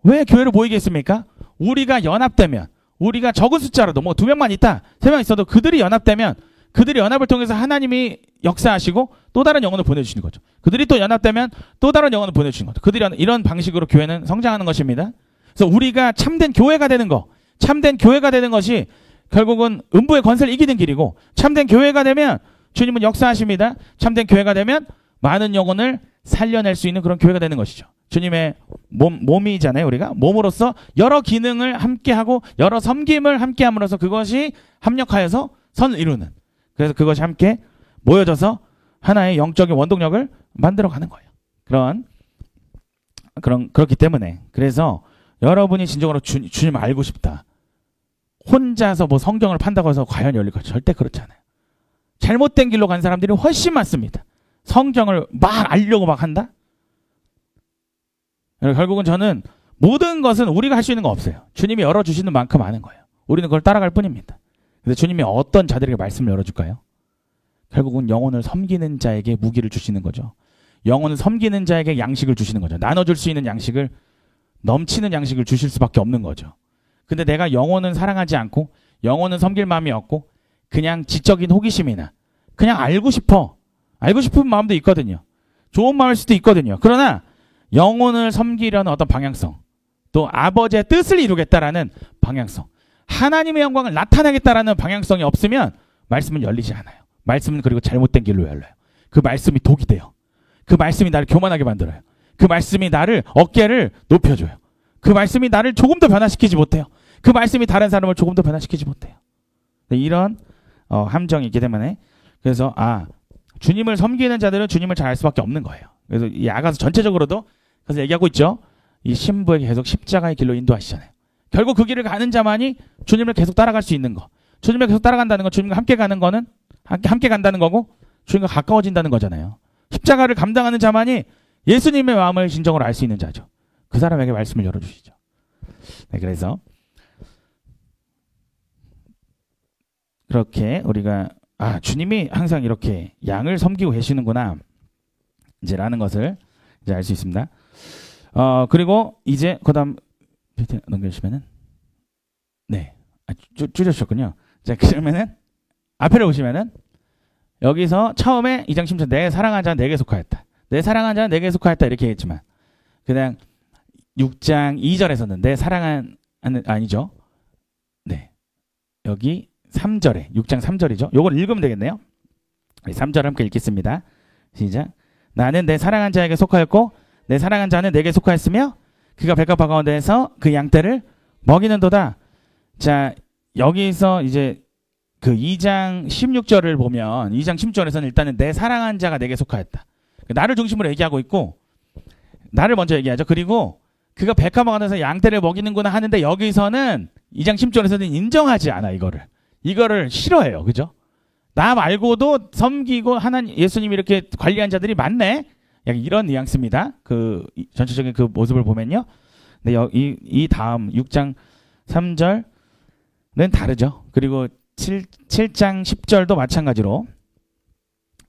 왜 교회를 모이겠습니까? 우리가 연합되면 우리가 적은 숫자라도 뭐 2명만 있다, 3명 있어도 그들이 연합되면 그들이 연합을 통해서 하나님이 역사하시고 또 다른 영혼을 보내주시는 거죠. 그들이 또 연합되면 또 다른 영혼을 보내주시는 거죠. 그들이 이런 방식으로 교회는 성장하는 것입니다. 그래서 우리가 참된 교회가 되는 거, 참된 교회가 되는 것이 결국은 음부의 권세를 이기는 길이고 참된 교회가 되면 주님은 역사하십니다. 참된 교회가 되면 많은 영혼을 살려낼 수 있는 그런 교회가 되는 것이죠. 주님의 몸이잖아요. 우리가 몸으로서 여러 기능을 함께하고 여러 섬김을 함께함으로써 그것이 합력하여서 선을 이루는, 그래서 그것이 함께 모여져서 하나의 영적인 원동력을 만들어가는 거예요. 그렇기 때문에 그래서 여러분이 진정으로 주님 알고 싶다. 혼자서 뭐 성경을 판다고 해서 과연 열릴까? 절대 그렇지 않아요. 잘못된 길로 간 사람들이 훨씬 많습니다. 성경을 막 알려고 막 한다? 결국은 저는 모든 것은 우리가 할 수 있는 거 없어요. 주님이 열어주시는 만큼 아는 거예요. 우리는 그걸 따라갈 뿐입니다. 근데 주님이 어떤 자들에게 말씀을 열어줄까요? 결국은 영혼을 섬기는 자에게 무기를 주시는 거죠. 영혼을 섬기는 자에게 양식을 주시는 거죠. 나눠줄 수 있는 양식을, 넘치는 양식을 주실 수밖에 없는 거죠. 근데 내가 영혼은 사랑하지 않고 영혼은 섬길 마음이 없고 그냥 지적인 호기심이나 그냥 알고 싶은 마음도 있거든요. 좋은 마음일 수도 있거든요. 그러나 영혼을 섬기려는 어떤 방향성, 또 아버지의 뜻을 이루겠다라는 방향성, 하나님의 영광을 나타내겠다라는 방향성이 없으면 말씀은 열리지 않아요. 말씀은 그리고 잘못된 길로 열려요. 그 말씀이 독이 돼요. 그 말씀이 나를 교만하게 만들어요. 그 말씀이 나를 어깨를 높여줘요. 그 말씀이 나를 조금 더 변화시키지 못해요. 그 말씀이 다른 사람을 조금 더 변화시키지 못해요. 이런 함정이 있기 때문에 그래서 주님을 섬기는 자들은 주님을 잘 알 수밖에 없는 거예요. 그래서 이 아가서 전체적으로도 그래서 얘기하고 있죠. 이 신부에게 계속 십자가의 길로 인도하시잖아요. 결국 그 길을 가는 자만이 주님을 계속 따라갈 수 있는 거. 주님을 계속 따라간다는 건 주님과 함께 가는 거는 함께 간다는 거고 주님과 가까워진다는 거잖아요. 십자가를 감당하는 자만이 예수님의 마음을 진정으로 알 수 있는 자죠. 그 사람에게 말씀을 열어주시죠. 네, 그래서 그렇게 우리가 주님이 항상 이렇게 양을 섬기고 계시는구나 이제 라는 것을 이제 알 수 있습니다. 그리고 이제 그다음 넘겨주시면은 네, 줄여주셨군요. 자, 그러면은 앞에를 보시면은 여기서 처음에 2장 10절 내 사랑한 자는 내게 속하였다. 내 사랑한 자는 내게 속하였다 이렇게 했지만 그냥 6장 2절에 섰는데 사랑하는 아니죠. 네. 여기 3절에 6장 3절이죠. 요걸 읽으면 되겠네요. 3절 함께 읽겠습니다. 시작. 나는 내 사랑한 자에게 속하였고 내 사랑한 자는 내게 속하였으며 그가 백합화 가운데에서 그 양떼를 먹이는도다. 자, 여기서 이제 그 2장 16절을 보면 2장 16절에서는 일단은 내 사랑한 자가 내게 속하였다. 나를 중심으로 얘기하고 있고 나를 먼저 얘기하죠. 그리고 그가 백합화 가운데서 양떼를 먹이는구나 하는데 여기서는 2장 16절에서는 인정하지 않아 이거를 싫어해요. 그죠? 나 말고도 섬기고 하나님 예수님이 이렇게 관리한 자들이 많네. 약간 이런 뉘앙스입니다. 그 전체적인 그 모습을 보면요. 근데 이 다음 6장 3절은 다르죠. 그리고 7장 10절도 마찬가지로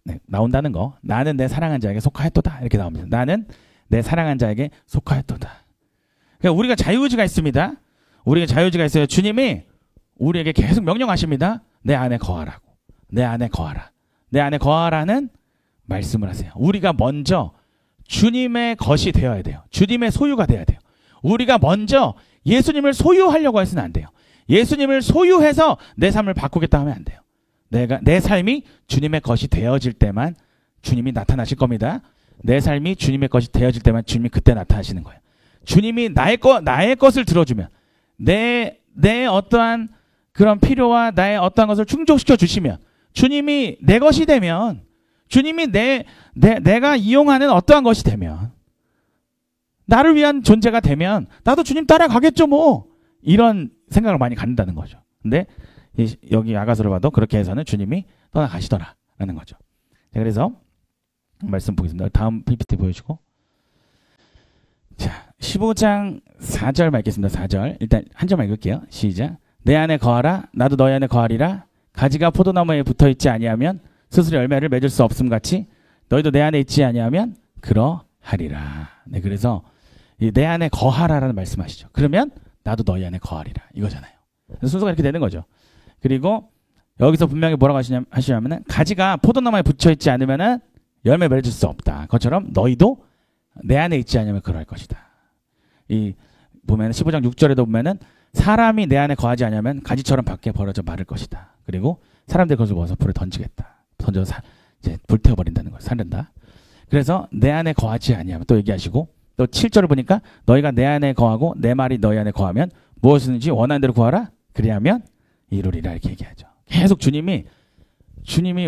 네, 나온다는 거. 나는 내 사랑한 자에게 속하였도다. 이렇게 나옵니다. 나는 내 사랑한 자에게 속하였도다. 그러니까 우리가 자유의지가 있습니다. 우리가 자유의지가 있어요. 주님이 우리에게 계속 명령하십니다. 내 안에 거하라고. 내 안에 거하라. 내 안에 거하라는 말씀을 하세요. 우리가 먼저 주님의 것이 되어야 돼요. 주님의 소유가 돼야 돼요. 우리가 먼저 예수님을 소유하려고 해서는 안 돼요. 예수님을 소유해서 내 삶을 바꾸겠다 하면 안 돼요. 내 삶이 주님의 것이 되어질 때만 주님이 나타나실 겁니다. 내 삶이 주님의 것이 되어질 때만 주님이 그때 나타나시는 거예요. 주님이 나의 것을 들어주면 내 어떠한 그런 필요와 나의 어떠한 것을 충족시켜 주시면 주님이 내 것이 되면 주님이 내가 이용하는 어떠한 것이 되면 나를 위한 존재가 되면 나도 주님 따라가겠죠 뭐 이런 생각을 많이 갖는다는 거죠. 근데 여기 아가서를 봐도 그렇게 해서는 주님이 떠나가시더라라는 거죠. 자, 그래서 말씀 보겠습니다. 다음 PPT 보여주고 자 15장 4절 읽겠습니다. 4절 일단 한 절만 읽을게요. 시작. 내 안에 거하라 나도 너희 안에 거하리라 가지가 포도나무에 붙어있지 아니하면 스스로 열매를 맺을 수 없음 같이 너희도 내 안에 있지 아니하면 그러하리라. 네, 그래서 내 안에 거하라라는 말씀하시죠. 그러면 나도 너희 안에 거하리라 이거잖아요. 순서가 이렇게 되는 거죠. 그리고 여기서 분명히 뭐라고 하시냐면은 가지가 포도나무에 붙어있지 않으면은 열매 맺을 수 없다. 그것처럼 너희도 내 안에 있지 않으면 그럴 것이다. 이 보면 15장 6절에도 보면은 사람이 내 안에 거하지 않으면 가지처럼 밖에 벌어져 마를 것이다. 그리고 사람들이 그것을 모아서 불에 던지겠다. 던져서 이제 불태워버린다는 거예요. 살른다. 그래서 내 안에 거하지 아니하면 또 얘기하시고 또 7절을 보니까 너희가 내 안에 거하고 내 말이 너희 안에 거하면 무엇이든지 원하는 대로 구하라. 그리하면 이루리라 이렇게 얘기하죠. 계속 주님이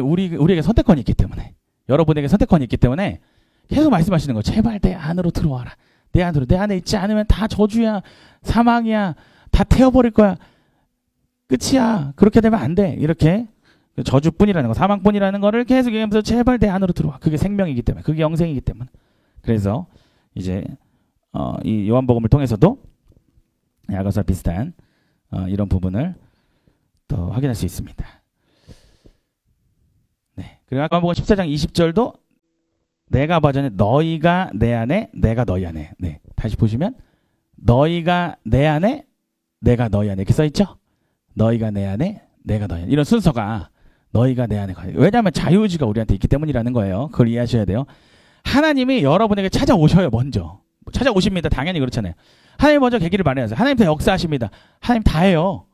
우리에게 선택권이 있기 때문에 여러분에게 선택권이 있기 때문에 계속 말씀하시는 거예요. 제발 내 안으로 들어와라. 내 안에 있지 않으면 다 저주야. 사망이야. 다 태워버릴 거야. 끝이야. 그렇게 되면 안 돼. 이렇게 저주뿐이라는 거, 사망뿐이라는 거를 계속 얘기하면서 제발 내 안으로 들어와. 그게 생명이기 때문에, 그게 영생이기 때문에. 그래서 이제 이 요한복음을 통해서도 야고보와 비슷한 이런 부분을 또 확인할 수 있습니다. 네. 그리고 요한복음 14장 20절도 내가 버전에 너희가 내 안에, 내가 너희 안에. 네. 다시 보시면 너희가 내 안에, 내가 너희 안에 이렇게 써 있죠. 너희가 내 안에, 내가 너희 안에. 이런 순서가 너희가 내 안에 가요. 왜냐하면 자유의지가 우리한테 있기 때문이라는 거예요. 그걸 이해하셔야 돼요. 하나님이 여러분에게 찾아오셔요. 먼저. 찾아오십니다. 당연히 그렇잖아요. 하나님 먼저 계기를 마련하세요. 하나님 다 역사하십니다. 하나님 다 해요.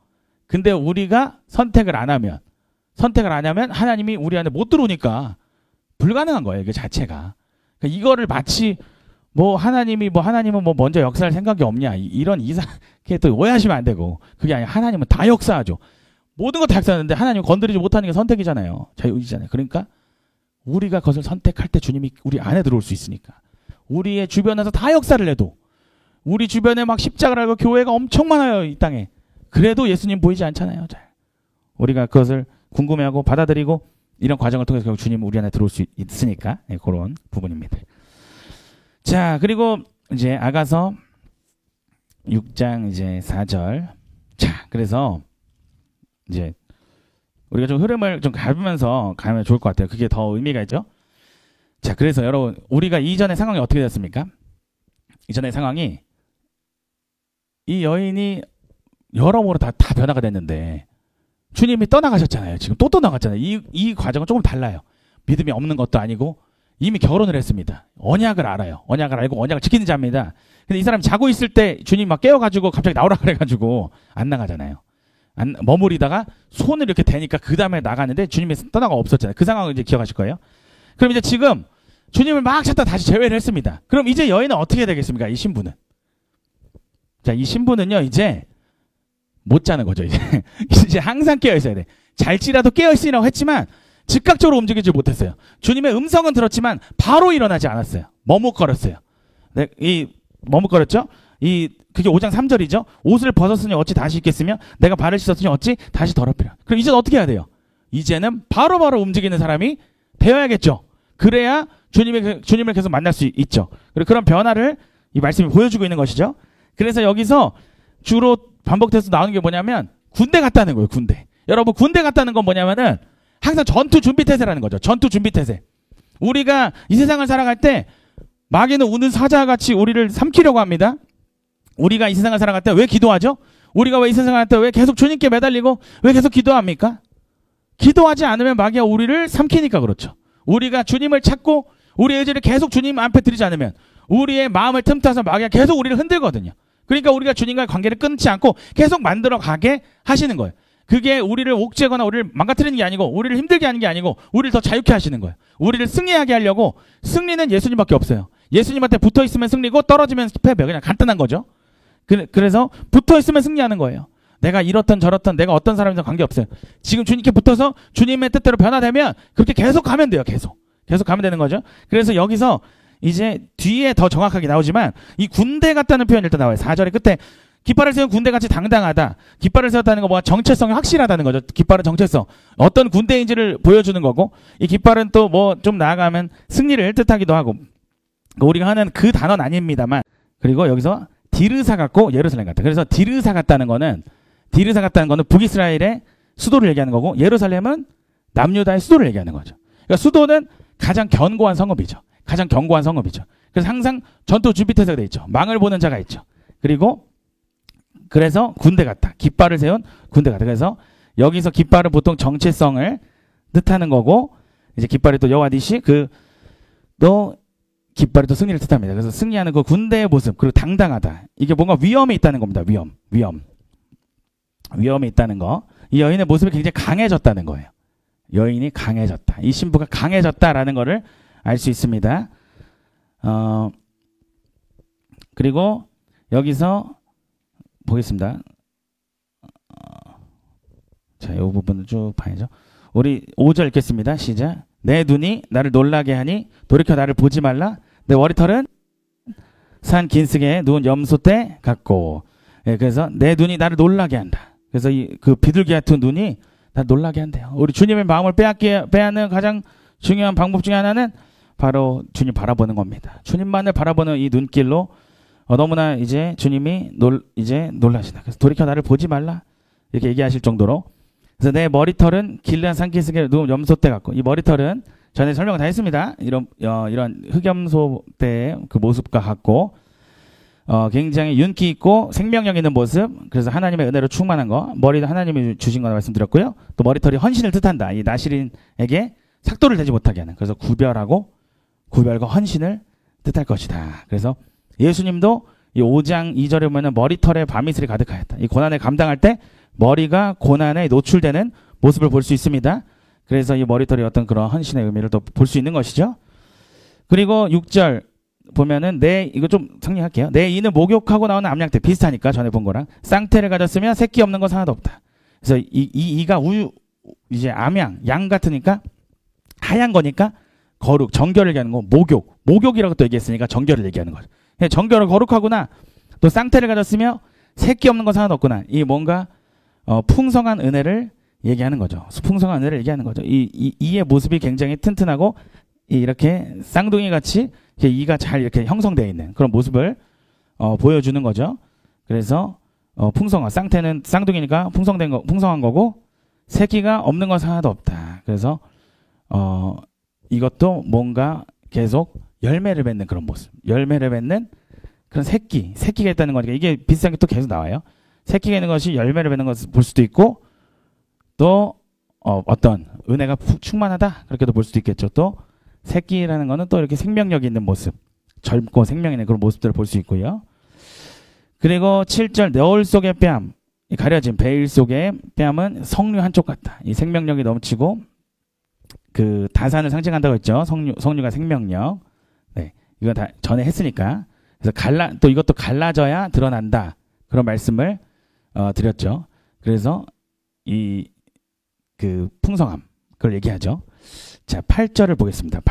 근데 우리가 선택을 안 하면 하나님이 우리 안에 못 들어오니까 불가능한 거예요. 그 자체가. 그러니까 이거를 마치 하나님은 먼저 역사할 생각이 없냐. 이런 이상하게 또 오해하시면 안 되고. 그게 아니라 하나님은 다 역사하죠. 모든 거 다 역사하는데 하나님 건드리지 못하는 게 선택이잖아요. 자유의지잖아요. 그러니까 우리가 그것을 선택할 때 주님이 우리 안에 들어올 수 있으니까. 우리의 주변에서 다 역사를 해도 우리 주변에 막 십자가를 하고 교회가 엄청 많아요. 이 땅에. 그래도 예수님 보이지 않잖아요. 잘. 우리가 그것을 궁금해하고 받아들이고 이런 과정을 통해서 결국 주님 우리 안에 들어올 수 있으니까 네, 그런 부분입니다. 자, 그리고 이제 아가서 6장 이제 4절. 자, 그래서 이제 우리가 좀 흐름을 좀 밟으면서 가면 좋을 것 같아요. 그게 더 의미가 있죠. 자, 그래서 여러분 우리가 이전의 상황이 어떻게 됐습니까? 이전의 상황이 이 여인이 여러모로 다 변화가 됐는데 주님이 떠나가셨잖아요. 지금 또 떠나갔잖아요. 이 과정은 조금 달라요. 믿음이 없는 것도 아니고 이미 결혼을 했습니다. 언약을 알아요. 언약을 알고 언약을 지키는 자입니다. 근데 이 사람이 자고 있을 때 주님 막 깨워가지고 갑자기 나오라 그래가지고 안 나가잖아요. 머무리다가 손을 이렇게 대니까 그 다음에 나갔는데 주님이 떠나가 없었잖아요. 그 상황을 이제 기억하실 거예요. 그럼 이제 지금 주님을 막 찾다 다시 제외를 했습니다. 그럼 이제 여인은 어떻게 되겠습니까? 이 신부는. 자, 이 신부는요, 이제 못 자는 거죠, 이제. 이제 항상 깨어 있어야 돼. 잘지라도 깨어 있으라고 했지만 즉각적으로 움직이지 못했어요. 주님의 음성은 들었지만 바로 일어나지 않았어요. 머뭇거렸어요. 네, 머뭇거렸죠? 그게 5장 3절이죠. 옷을 벗었으니 어찌 다시 입겠으며 내가 발을 씻었으니 어찌 다시 더럽히라. 그럼 이제는 어떻게 해야 돼요? 이제는 바로바로 움직이는 사람이 되어야겠죠. 그래야 주님을 계속 만날 수 있죠. 그리고 그런 변화를 이 말씀이 보여주고 있는 것이죠. 그래서 여기서 주로 반복돼서 나오는 게 뭐냐면 군대 갔다는 거예요. 군대. 여러분 군대 갔다는 건 뭐냐면은 항상 전투 준비 태세라는 거죠. 전투 준비 태세. 우리가 이 세상을 살아갈 때 마귀는 우는 사자같이 우리를 삼키려고 합니다. 우리가 이 세상을 살아갈 때 왜 기도하죠? 우리가 왜 이 세상을 살 때 왜 계속 주님께 매달리고 왜 계속 기도합니까? 기도하지 않으면 마귀가 우리를 삼키니까 그렇죠. 우리가 주님을 찾고 우리의 의지를 계속 주님 앞에 드리지 않으면 우리의 마음을 틈타서 마귀가 계속 우리를 흔들거든요. 그러니까 우리가 주님과의 관계를 끊지 않고 계속 만들어 가게 하시는 거예요. 그게 우리를 옥죄거나 우리를 망가뜨리는 게 아니고 우리를 힘들게 하는 게 아니고 우리를 더 자유케 하시는 거예요. 우리를 승리하게 하려고. 승리는 예수님밖에 없어요. 예수님한테 붙어있으면 승리고 떨어지면 패배. 그냥 간단한 거죠. 그래서 붙어있으면 승리하는 거예요. 내가 이렇던 저렇던 내가 어떤 사람이든 관계없어요. 지금 주님께 붙어서 주님의 뜻대로 변화되면 그렇게 계속 가면 돼요. 계속 가면 되는 거죠. 그래서 여기서 이제 뒤에 더 정확하게 나오지만 이 군대 같다는 표현이 일단 나와요. 4절의 끝에 깃발을 세운 군대같이 당당하다. 깃발을 세웠다는 거 뭐가 정체성이 확실하다는 거죠. 깃발은 정체성. 어떤 군대인지를 보여주는 거고 이 깃발은 또 뭐 좀 나아가면 승리를 뜻하기도 하고 우리가 하는 그 단어는 아닙니다만 그리고 여기서 디르사 같고 예루살렘 같다. 그래서 디르사 같다는 거는 북이스라엘의 수도를 얘기하는 거고 예루살렘은 남유다의 수도를 얘기하는 거죠. 그러니까 수도는 가장 견고한 성읍이죠. 가장 견고한 성읍이죠. 그래서 항상 전투 준비 태세가 돼 있죠. 망을 보는 자가 있죠. 그래서 군대 같다. 깃발을 세운 군대 같다. 그래서 여기서 깃발은 보통 정체성을 뜻하는 거고 이제 깃발이 또 여호와 니시 또 깃발이 또 승리를 뜻합니다. 그래서 승리하는 그 군대의 모습 그리고 당당하다. 이게 뭔가 위험이 있다는 겁니다. 위험이 있다는 거. 이 여인의 모습이 굉장히 강해졌다는 거예요. 여인이 강해졌다. 이 신부가 강해졌다라는 거를 알 수 있습니다. 그리고 여기서 보겠습니다. 자, 이 부분을 쭉 봐야죠. 우리 5절 읽겠습니다. 시작. 내 눈이 나를 놀라게 하니 돌이켜 나를 보지 말라. 내 머리털은 산 긴승에 누운 염소떼 같고. 예, 그래서 내 눈이 나를 놀라게 한다. 그래서 그 비둘기 같은 눈이 나를 놀라게 한대요. 우리 주님의 마음을 빼앗는 가장 중요한 방법 중에 하나는 바로 주님 바라보는 겁니다. 주님만을 바라보는 이 눈길로 너무나 이제 주님이 놀라시다. 그래서 돌이켜 나를 보지 말라 이렇게 얘기하실 정도로. 그래서 내 머리털은 길르한 산기슭에 누운 염소떼 같고 이 머리털은 전에 설명을 다 했습니다. 이런 흑염소떼의 그 모습과 같고 굉장히 윤기 있고 생명력 있는 모습. 그래서 하나님의 은혜로 충만한 거. 머리도 하나님이 주신 거라 말씀드렸고요. 또 머리털이 헌신을 뜻한다. 이 나시린에게 삭도를 대지 못하게 하는. 그래서 구별과 헌신을 뜻할 것이다. 그래서 예수님도 이 5장 2절에 보면은 머리털에 밤이슬이 가득하였다. 이 고난을 감당할 때 머리가 고난에 노출되는 모습을 볼 수 있습니다. 그래서 이 머리털이 어떤 그런 헌신의 의미를 또 볼 수 있는 것이죠. 그리고 6절 보면은 이거 좀 정리할게요. 내 이는 목욕하고 나오는 암양떼 비슷하니까 전에 본 거랑 쌍태를 가졌으면 새끼 없는 건 하나도 없다. 그래서 이가 이제 양 같으니까 하얀 거니까 거룩, 정결을 얘기하는 거. 목욕이라고 또 얘기했으니까 정결을 얘기하는 거죠. 정결을 거룩하구나. 또 쌍태를 가졌으며 새끼 없는 건 하나도 없구나. 이 뭔가 풍성한 은혜를 얘기하는 거죠. 풍성한 은혜를 얘기하는 거죠. 이의 모습이 굉장히 튼튼하고 이렇게 쌍둥이 같이 이가 잘 이렇게 형성되어 있는 그런 모습을 보여주는 거죠. 그래서 풍성한 쌍태는 쌍둥이니까 풍성한 거고 새끼가 없는 건 하나도 없다. 그래서 이것도 뭔가 계속 열매를 맺는 그런 모습. 열매를 맺는 그런 새끼가 있다는 거니까 이게 비슷한 게 또 계속 나와요. 새끼가 있는 것이 열매를 맺는 것을 볼 수도 있고 또 어떤 은혜가 충만하다 그렇게도 볼 수도 있겠죠. 또 새끼라는 거는 또 이렇게 생명력 있는 모습, 젊고 생명 있는 그런 모습들을 볼 수 있고요. 그리고 7절 너울 속의 뺨, 이 가려진 베일 속의 뺨은 석류 한쪽 같다. 이 생명력이 넘치고 그 다산을 상징한다고 했죠. 석류가 생명력. 네, 이건 다 전에 했으니까. 그래서 또 이것도 갈라져야 드러난다. 그런 말씀을 드렸죠. 그래서 이 그 풍성함 그걸 얘기하죠. 자, 8절을 보겠습니다.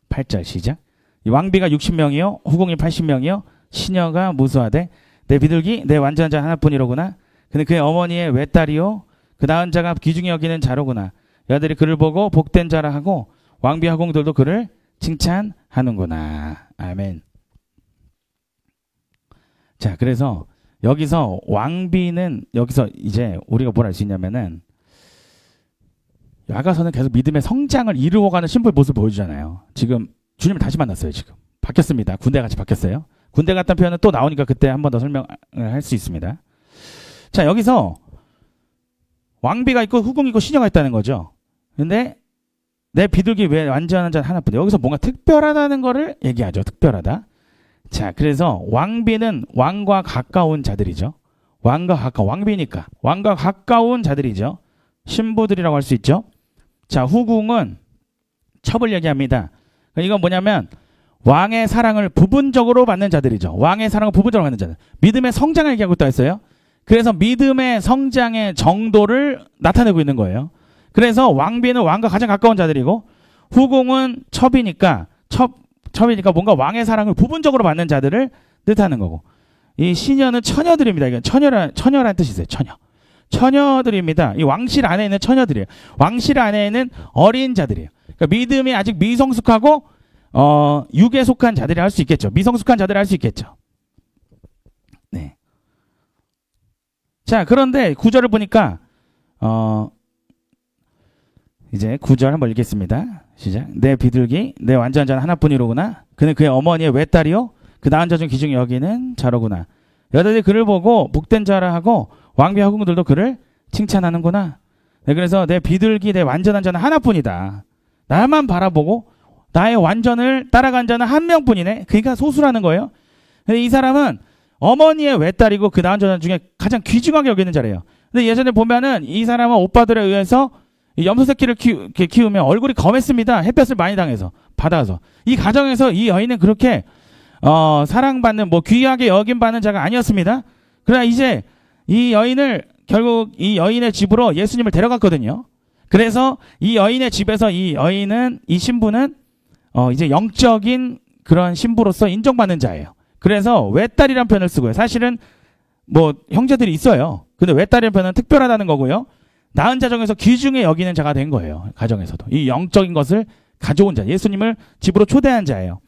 8절 시작. 이 왕비가 60명이요 후궁이 80명이요 시녀가 무수하되 내 비둘기 내 완전한 자 하나뿐이로구나. 근데 그의 어머니의 외딸이요 그 낳은 자가 귀중히 여기는 자로구나. 여자들이 그를 보고 복된 자라 하고 왕비 하공들도 그를 칭찬하는구나. 아멘. 자, 그래서 여기서 왕비는 여기서 이제 우리가 뭘 알 수 있냐면은 야가서는 계속 믿음의 성장을 이루어가는 신부의 모습을 보여주잖아요. 지금 주님을 다시 만났어요. 지금 바뀌었습니다. 군대같이 바뀌었어요. 군대 같다는 표현은 또 나오니까 그때 한 번 더 설명을 할 수 있습니다. 자, 여기서 왕비가 있고 후궁이 있고 시녀가 있다는 거죠. 근데 내 비둘기 왜 완전한 자 하나뿐이야. 여기서 뭔가 특별하다는 거를 얘기하죠. 특별하다. 자, 그래서 왕비는 왕과 가까운 자들이죠. 왕과 가까운, 왕비니까 왕과 가까운 자들이죠. 신부들이라고 할 수 있죠. 자, 후궁은 첩을 얘기합니다. 이건 뭐냐면 왕의 사랑을 부분적으로 받는 자들이죠. 왕의 사랑을 부분적으로 받는 자들. 믿음의 성장을 얘기하고 있다 했어요. 그래서 믿음의 성장의 정도를 나타내고 있는 거예요. 그래서 왕비는 왕과 가장 가까운 자들이고 후궁은 첩이니까 뭔가 왕의 사랑을 부분적으로 받는 자들을 뜻하는 거고, 이 시녀는 처녀들입니다. 이건 처녀라는 뜻이 있어요. 처녀들입니다. 이 왕실 안에 있는 처녀들이에요. 왕실 안에 있는 어린 자들이에요. 그러니까 믿음이 아직 미성숙하고 육에 속한 자들이 할 수 있겠죠. 미성숙한 자들이 할 수 있겠죠. 네. 자, 그런데 9절을 보니까 이제 9절 한번 읽겠습니다. 시작. 내 비둘기 내 완전한 자는 하나뿐이로구나. 그는 그의 어머니의 외딸이요 그 낳은 자 중 귀중히 여기는 자로구나. 여자들이 그를 보고 복된 자라 하고 왕비 하궁들도 그를 칭찬하는구나. 네, 그래서 내 비둘기 내 완전한 자는 하나뿐이다. 나만 바라보고 나의 완전을 따라간 자는 한 명뿐이네. 그러니까 소수라는 거예요. 근데 이 사람은 어머니의 외딸이고 그 낳은 자 중에 가장 귀중하게 여기는 자래요. 근데 예전에 보면은 이 사람은 오빠들에 의해서 이 염소 새끼를 키우면 얼굴이 검했습니다. 햇볕을 많이 받아서. 이 가정에서 이 여인은 그렇게 사랑받는 귀하게 여김받는 자가 아니었습니다. 그러나 이제 이 여인을 결국 이 여인의 집으로 예수님을 데려갔거든요. 그래서 이 여인의 집에서 이 신부는 이제 영적인 그런 신부로서 인정받는 자예요. 그래서 외딸이라는 표현을 쓰고요. 사실은 형제들이 있어요. 근데 외딸이라는 표현은 특별하다는 거고요. 낳은 자 중에서 귀중에 여기는 자가 된 거예요. 가정에서도. 이 영적인 것을 가져온 자, 예수님을 집으로 초대한 자예요.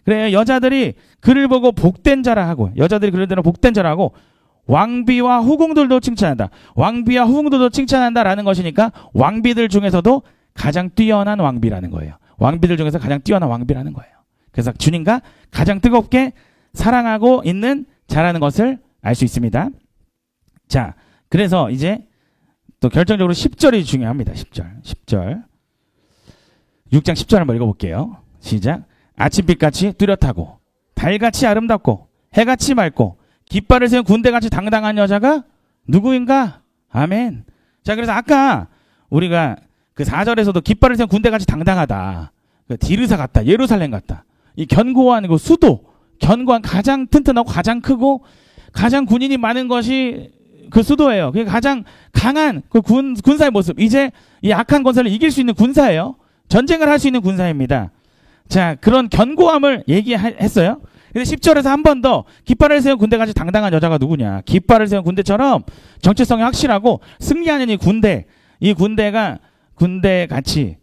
그래, 여자들이 그를 보고 복된 자라 하고, 여자들이 그를 보고 복된 자라 하고, 왕비와 후궁들도 칭찬한다. 왕비와 후궁들도 칭찬한다라는 것이니까 왕비들 중에서도 가장 뛰어난 왕비라는 거예요. 왕비들 중에서 가장 뛰어난 왕비라는 거예요. 그래서 주님과 가장 뜨겁게 사랑하고 있는 자라는 것을 알 수 있습니다. 자, 그래서 이제 또 결정적으로 10절이 중요합니다. 10절. 6장 10절 한번 읽어볼게요. 시작. 아침빛같이 뚜렷하고 달같이 아름답고 해같이 맑고 깃발을 세운 군대같이 당당한 여자가 누구인가? 아멘. 자, 그래서 아까 우리가 그 4절에서도 깃발을 세운 군대같이 당당하다. 그 디르사 같다. 예루살렘 같다. 이 견고한 그 수도, 견고한 가장 튼튼하고 가장 크고 가장 군인이 많은 것이 그 수도예요. 그게 가장 강한 그 군사의 모습. 이제 이 악한 권세를 이길 수 있는 군사예요. 전쟁을 할 수 있는 군사입니다. 자, 그런 견고함을 얘기했어요. 근데 10절에서 한 번 더 깃발을 세운 군대같이 당당한 여자가 누구냐. 깃발을 세운 군대처럼 정체성이 확실하고 승리하는 이 군대가 군대같이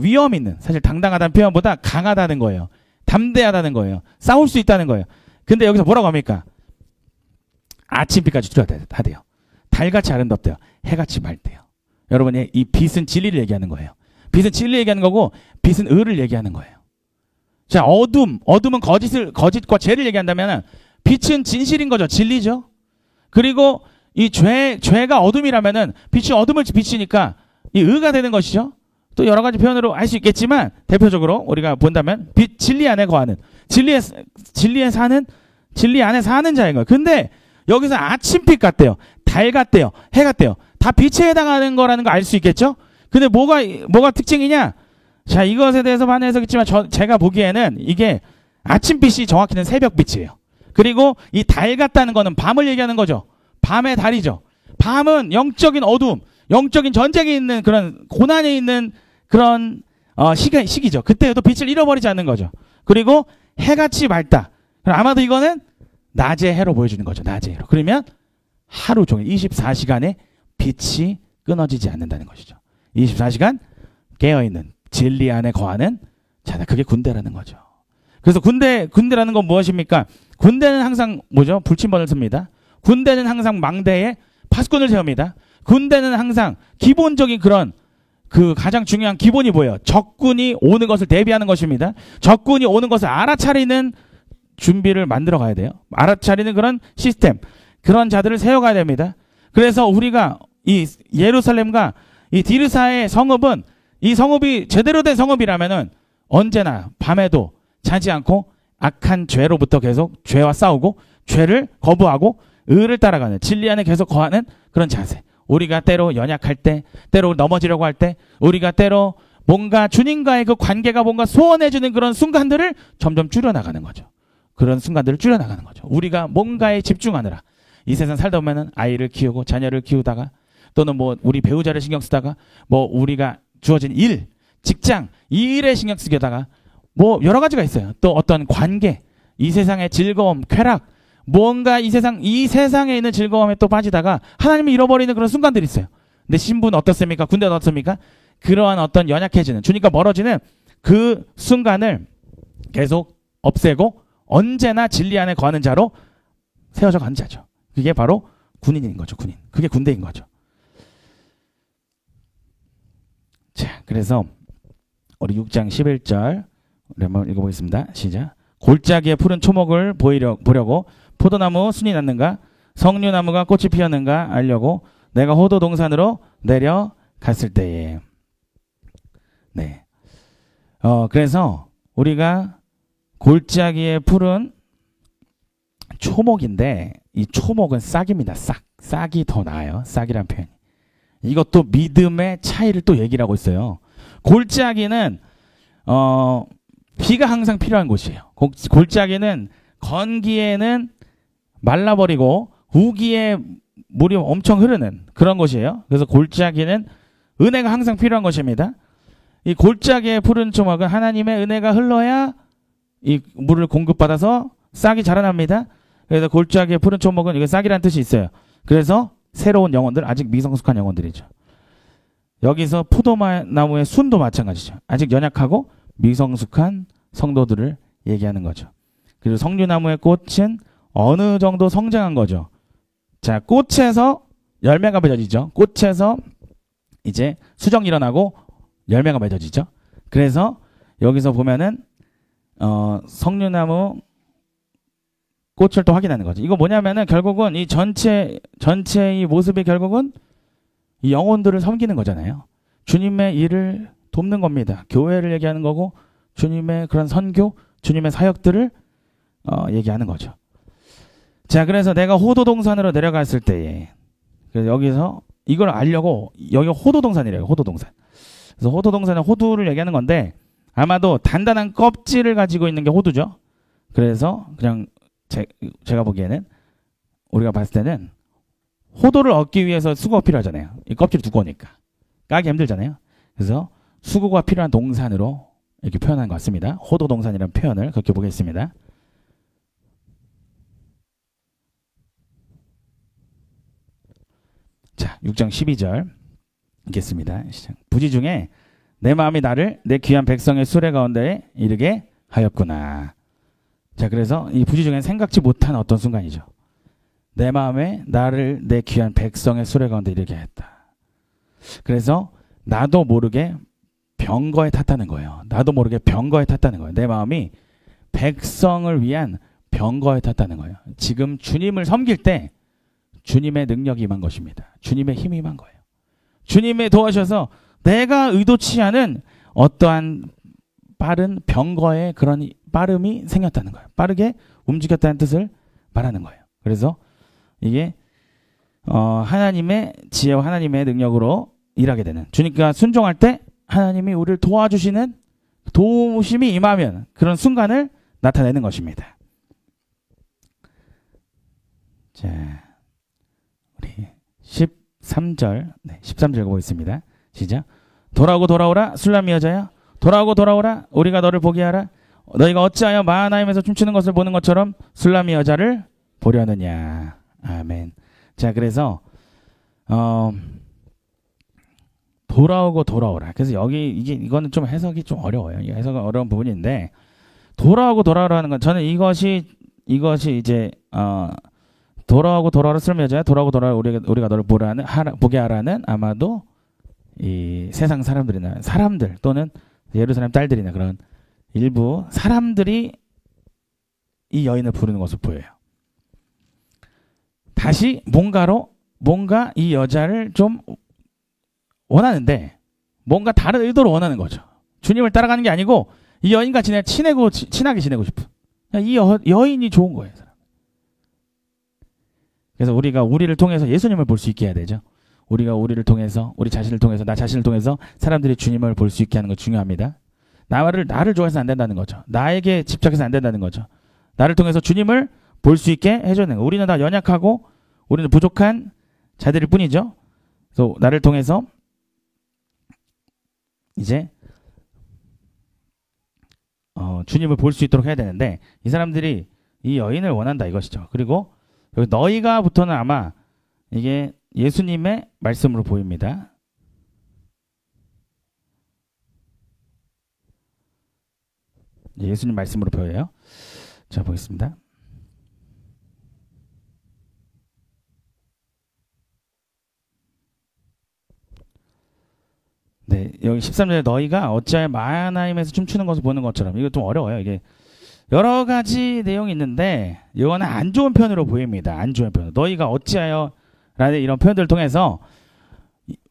위험 있는, 사실 당당하다는 표현보다 강하다는 거예요. 담대하다는 거예요. 싸울 수 있다는 거예요. 근데 여기서 뭐라고 합니까? 아침빛까지 뚜렷하대요. 달같이 아름답대요. 해같이 맑대요. 여러분, 이 빛은 진리를 얘기하는 거예요. 빛은 진리를 얘기하는 거고 빛은 의를 얘기하는 거예요. 자, 어둠은 거짓과 죄를 얘기한다면 빛은 진실인 거죠. 진리죠. 그리고 이 죄가 어둠이라면은 빛이 어둠을 비치니까 이 의가 되는 것이죠. 또 여러 가지 표현으로 할 수 있겠지만 대표적으로 우리가 본다면 진리 안에 거하는 진리 안에 사는 자인 거예요. 근데 여기서 아침빛 같대요. 달 같대요. 해 같대요. 다 빛에 해당하는 거라는 거 알 수 있겠죠? 근데 뭐가 특징이냐? 자, 이것에 대해서 많은 해석있지만 제가 보기에는 이게 아침빛이 정확히는 새벽빛이에요. 그리고 이 달 같다는 거는 밤을 얘기하는 거죠. 밤의 달이죠. 밤은 영적인 어두움, 영적인 전쟁이 있는 그런 고난이 있는 그런 시기죠. 그때도 빛을 잃어버리지 않는 거죠. 그리고 해같이 맑다. 아마도 이거는 낮의 해로 보여주는 거죠. 낮의 해로. 그러면 하루 종일 24시간에 빛이 끊어지지 않는다는 것이죠. 24시간 깨어있는 진리 안에 거하는 자, 그게 군대라는 거죠. 그래서 군대라는 건 무엇입니까? 군대는 항상 뭐죠? 불침번을 씁니다. 군대는 항상 망대에 파수꾼을 세웁니다. 군대는 항상 기본적인 그런 가장 중요한 기본이 뭐예요? 적군이 오는 것을 대비하는 것입니다. 적군이 오는 것을 알아차리는 준비를 만들어 가야 돼요. 알아차리는 그런 시스템, 그런 자들을 세워가야 됩니다. 그래서 우리가 이 예루살렘과 이 디르사의 성읍은 이 성읍이 제대로 된 성읍이라면은 언제나 밤에도 자지 않고 악한 죄로부터 계속 죄와 싸우고 죄를 거부하고 의를 따라가는 진리 안에 계속 거하는 그런 자세. 우리가 때로 연약할 때, 때로 넘어지려고 할 때, 우리가 때로 뭔가 주님과의 그 관계가 뭔가 소원해주는 그런 순간들을 점점 줄여나가는 거죠. 그런 순간들을 줄여나가는 거죠. 우리가 뭔가에 집중하느라 이 세상 살다 보면은 아이를 키우고 자녀를 키우다가 또는 뭐 우리 배우자를 신경 쓰다가 뭐 우리가 주어진 일, 직장, 이 일에 신경 쓰게다가 뭐 여러 가지가 있어요. 또 어떤 관계, 이 세상의 즐거움, 쾌락, 뭔가 이 세상에 있는 즐거움에 또 빠지다가 하나님을 잃어버리는 그런 순간들이 있어요. 근데 신부는 어떻습니까? 군대는 어떻습니까? 그러한 어떤 연약해지는, 주님과 멀어지는 그 순간을 계속 없애고 언제나 진리 안에 거하는 자로 세워져 가는 자죠. 그게 바로 군인인 거죠. 군인. 그게 군대인 거죠. 자, 그래서 우리 6장 11절 우리 한번 읽어보겠습니다. 시작. 골짜기에 푸른 초목을 보려고 포도나무 순이 났는가 석류나무가 꽃이 피었는가 알려고 내가 호도 동산으로 내려갔을 때에. 네. 그래서 우리가 골짜기에 푸른 초목인데 이 초목은 싹입니다. 싹이 더 나아요. 싹이란 표현. 이것도 믿음의 차이를 또 얘기를 하고 있어요. 골짜기는 비가 항상 필요한 곳이에요. 골짜기는 건기에는 말라버리고 우기에 물이 엄청 흐르는 그런 곳이에요. 그래서 골짜기는 은혜가 항상 필요한 것입니다. 이 골짜기에 푸른 초목은 하나님의 은혜가 흘러야 이 물을 공급받아서 싹이 자라납니다. 그래서 골짜기에 푸른 초목은 이게 싹이라는 뜻이 있어요. 그래서 새로운 영혼들, 아직 미성숙한 영혼들이죠. 여기서 포도나무의 순도 마찬가지죠. 아직 연약하고 미성숙한 성도들을 얘기하는 거죠. 그리고 석류나무의 꽃은 어느 정도 성장한 거죠. 자, 꽃에서 열매가 맺어지죠. 꽃에서 이제 수정이 일어나고 열매가 맺어지죠. 그래서 여기서 보면은 석류나무 꽃을 또 확인하는 거죠. 이거 뭐냐면은 결국은 이 전체의 모습이 결국은 이 영혼들을 섬기는 거잖아요. 주님의 일을 돕는 겁니다. 교회를 얘기하는 거고 주님의 그런 선교, 주님의 사역들을 얘기하는 거죠. 자, 그래서 내가 호도동산으로 내려갔을 때에 그래서 여기서 이걸 알려고 여기 호도동산이래요. 호도동산. 그래서 호도동산은 호두를 얘기하는 건데 아마도 단단한 껍질을 가지고 있는 게 호두죠. 그래서 그냥 제가 보기에는 우리가 봤을 때는 호도를 얻기 위해서 수고가 필요하잖아요. 이 껍질이 두꺼우니까 까기 힘들잖아요. 그래서 수고가 필요한 동산으로 이렇게 표현한 것 같습니다. 호도동산이라는 표현을 그렇게 보겠습니다. 자, 6장 12절 읽겠습니다. 부지 중에 내 마음이 나를 내 귀한 백성의 수레 가운데에 이르게 하였구나. 자, 그래서 이 부지 중에 생각지 못한 어떤 순간이죠. 내 마음에 나를 내 귀한 백성의 수레 가운데 이르게 했다. 그래서 나도 모르게 병거에 탔다는 거예요. 나도 모르게 병거에 탔다는 거예요. 내 마음이 백성을 위한 병거에 탔다는 거예요. 지금 주님을 섬길 때 주님의 능력이 임한 것입니다. 주님의 힘이 임한 거예요. 주님이 도와주셔서 내가 의도치 않은 어떠한 빠른 병거의 그런 빠름이 생겼다는 거예요. 빠르게 움직였다는 뜻을 말하는 거예요. 그래서 이게 하나님의 지혜와 하나님의 능력으로 일하게 되는, 주님과 순종할 때 하나님이 우리를 도와주시는 도우심이 임하면 그런 순간을 나타내는 것입니다. 자, 우리 13절, 13절 읽어보겠습니다. 시작. 돌아오고 돌아오라 술람미 여자야, 돌아오고 돌아오라 우리가 너를 보게 하라. 너희가 어찌하여 마하나임에서 춤추는 것을 보는 것처럼 술람미 여자를 보려느냐. 아멘. 자, 그래서 돌아오고 돌아오라. 그래서 여기 이거는 좀 해석이 좀 어려워요. 이 해석은 어려운 부분인데, 돌아오고 돌아오라는 건 저는 이것이 이제 돌아오고 돌아오라 술람미 여자야, 돌아오고 돌아오라 우리가 너를 보게 하라는, 아마도 이 세상 사람들 또는 예루살렘 딸들이나 그런 일부 사람들이 이 여인을 부르는 것을 보여요. 다시 뭔가 이 여자를 좀 원하는데, 뭔가 다른 의도로 원하는 거죠. 주님을 따라가는 게 아니고 이 여인과 친하게 지내고 싶은, 이 여인이 좋은 거예요. 그래서 우리가 우리를 통해서 예수님을 볼 수 있게 해야 되죠. 우리가 우리를 통해서, 우리 자신을 통해서, 나 자신을 통해서 사람들이 주님을 볼 수 있게 하는 거 중요합니다. 나를 좋아해서 안 된다는 거죠. 나에게 집착해서 안 된다는 거죠. 나를 통해서 주님을 볼 수 있게 해주는 거. 우리는 다 연약하고 우리는 부족한 자들일 뿐이죠. 그래서 나를 통해서 이제 주님을 볼 수 있도록 해야 되는데, 이 사람들이 이 여인을 원한다 이것이죠. 그리고 여기 너희가부터는 아마 이게 예수님의 말씀으로 보입니다. 예수님 말씀으로 보여요. 자, 보겠습니다. 네, 여기 13절에 너희가 어찌하여 마하나임에서 춤추는 것을 보는 것처럼, 이거 좀 어려워요. 이게 여러 가지 내용이 있는데 이거는 안 좋은 편으로 보입니다. 안 좋은 편. 너희가 어찌하여 라는 이런 표현들을 통해서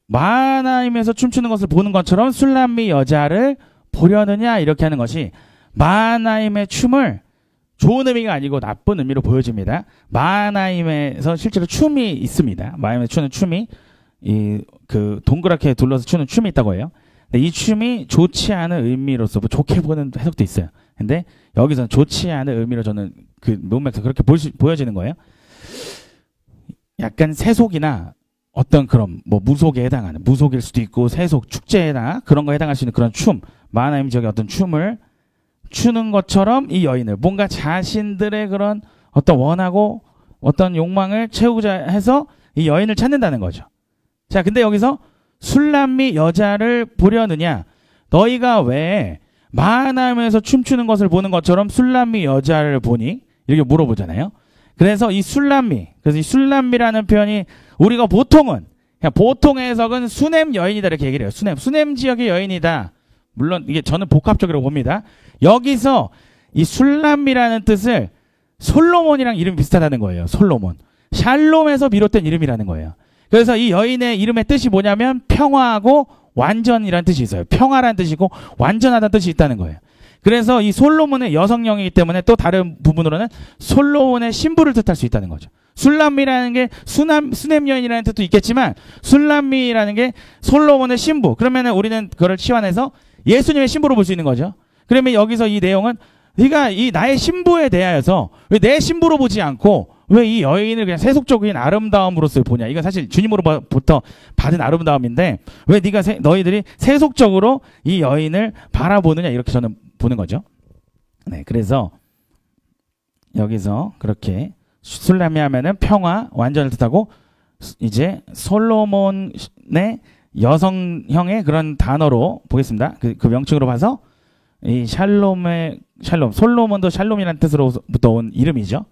마하나임에서 춤추는 것을 보는 것처럼 술람미 여자를 보려느냐, 이렇게 하는 것이 마하나임의 춤을 좋은 의미가 아니고 나쁜 의미로 보여집니다. 마하나임에서 실제로 춤이 있습니다. 마하나임에서 추는 춤이 그 동그랗게 둘러서 추는 춤이 있다고 해요. 근데 이 춤이 좋지 않은 의미로서 좋게 보는 해석도 있어요. 근데 여기서는 좋지 않은 의미로 저는 그 문맥에서 그렇게 보여지는 거예요. 약간 세속이나 어떤 그런 무속에 해당하는, 무속일 수도 있고 세속, 축제나 그런 거에 해당할 수 있는 그런 춤, 마하나임 지역의 어떤 춤을 추는 것처럼 이 여인을, 뭔가 자신들의 그런 어떤 원하고 어떤 욕망을 채우고자 해서 이 여인을 찾는다는 거죠. 자, 근데 여기서 술람미 여자를 보려느냐, 너희가 왜 마하나임에서 춤추는 것을 보는 것처럼 술람미 여자를 보니? 이렇게 물어보잖아요. 그래서 이 술람미라는 표현이 우리가 보통은, 그냥 보통의 해석은 수넴 여인이다 이렇게 얘기를 해요. 수넴 지역의 여인이다. 물론 이게 저는 복합적으로 봅니다. 여기서 이 술람미라는 뜻을 솔로몬이랑 이름 비슷하다는 거예요. 솔로몬. 샬롬에서 비롯된 이름이라는 거예요. 그래서 이 여인의 이름의 뜻이 뭐냐면 평화하고 완전이라는 뜻이 있어요. 평화라는 뜻이고 완전하다는 뜻이 있다는 거예요. 그래서 이 솔로몬의 여성령이기 때문에 또 다른 부분으로는 솔로몬의 신부를 뜻할 수 있다는 거죠. 술람미라는 게 수넴 여인이라는 뜻도 있겠지만, 술람미라는 게 솔로몬의 신부. 그러면은 우리는 그걸 치환해서 예수님의 신부로 볼 수 있는 거죠. 그러면 여기서 이 내용은 네가 이 나의 신부에 대하여서 왜 내 신부로 보지 않고 왜 이 여인을 그냥 세속적인 아름다움으로서 보냐. 이건 사실 주님으로부터 받은 아름다움인데 왜 너희들이 세속적으로 이 여인을 바라보느냐, 이렇게 저는 보는 거죠. 네, 그래서 여기서 그렇게 술람미 하면은 평화, 완전을 뜻하고, 이제 솔로몬의 여성형의 그런 단어로 보겠습니다. 그 명칭으로 봐서 이 솔로몬도 샬롬이라는 뜻으로부터 온 이름이죠.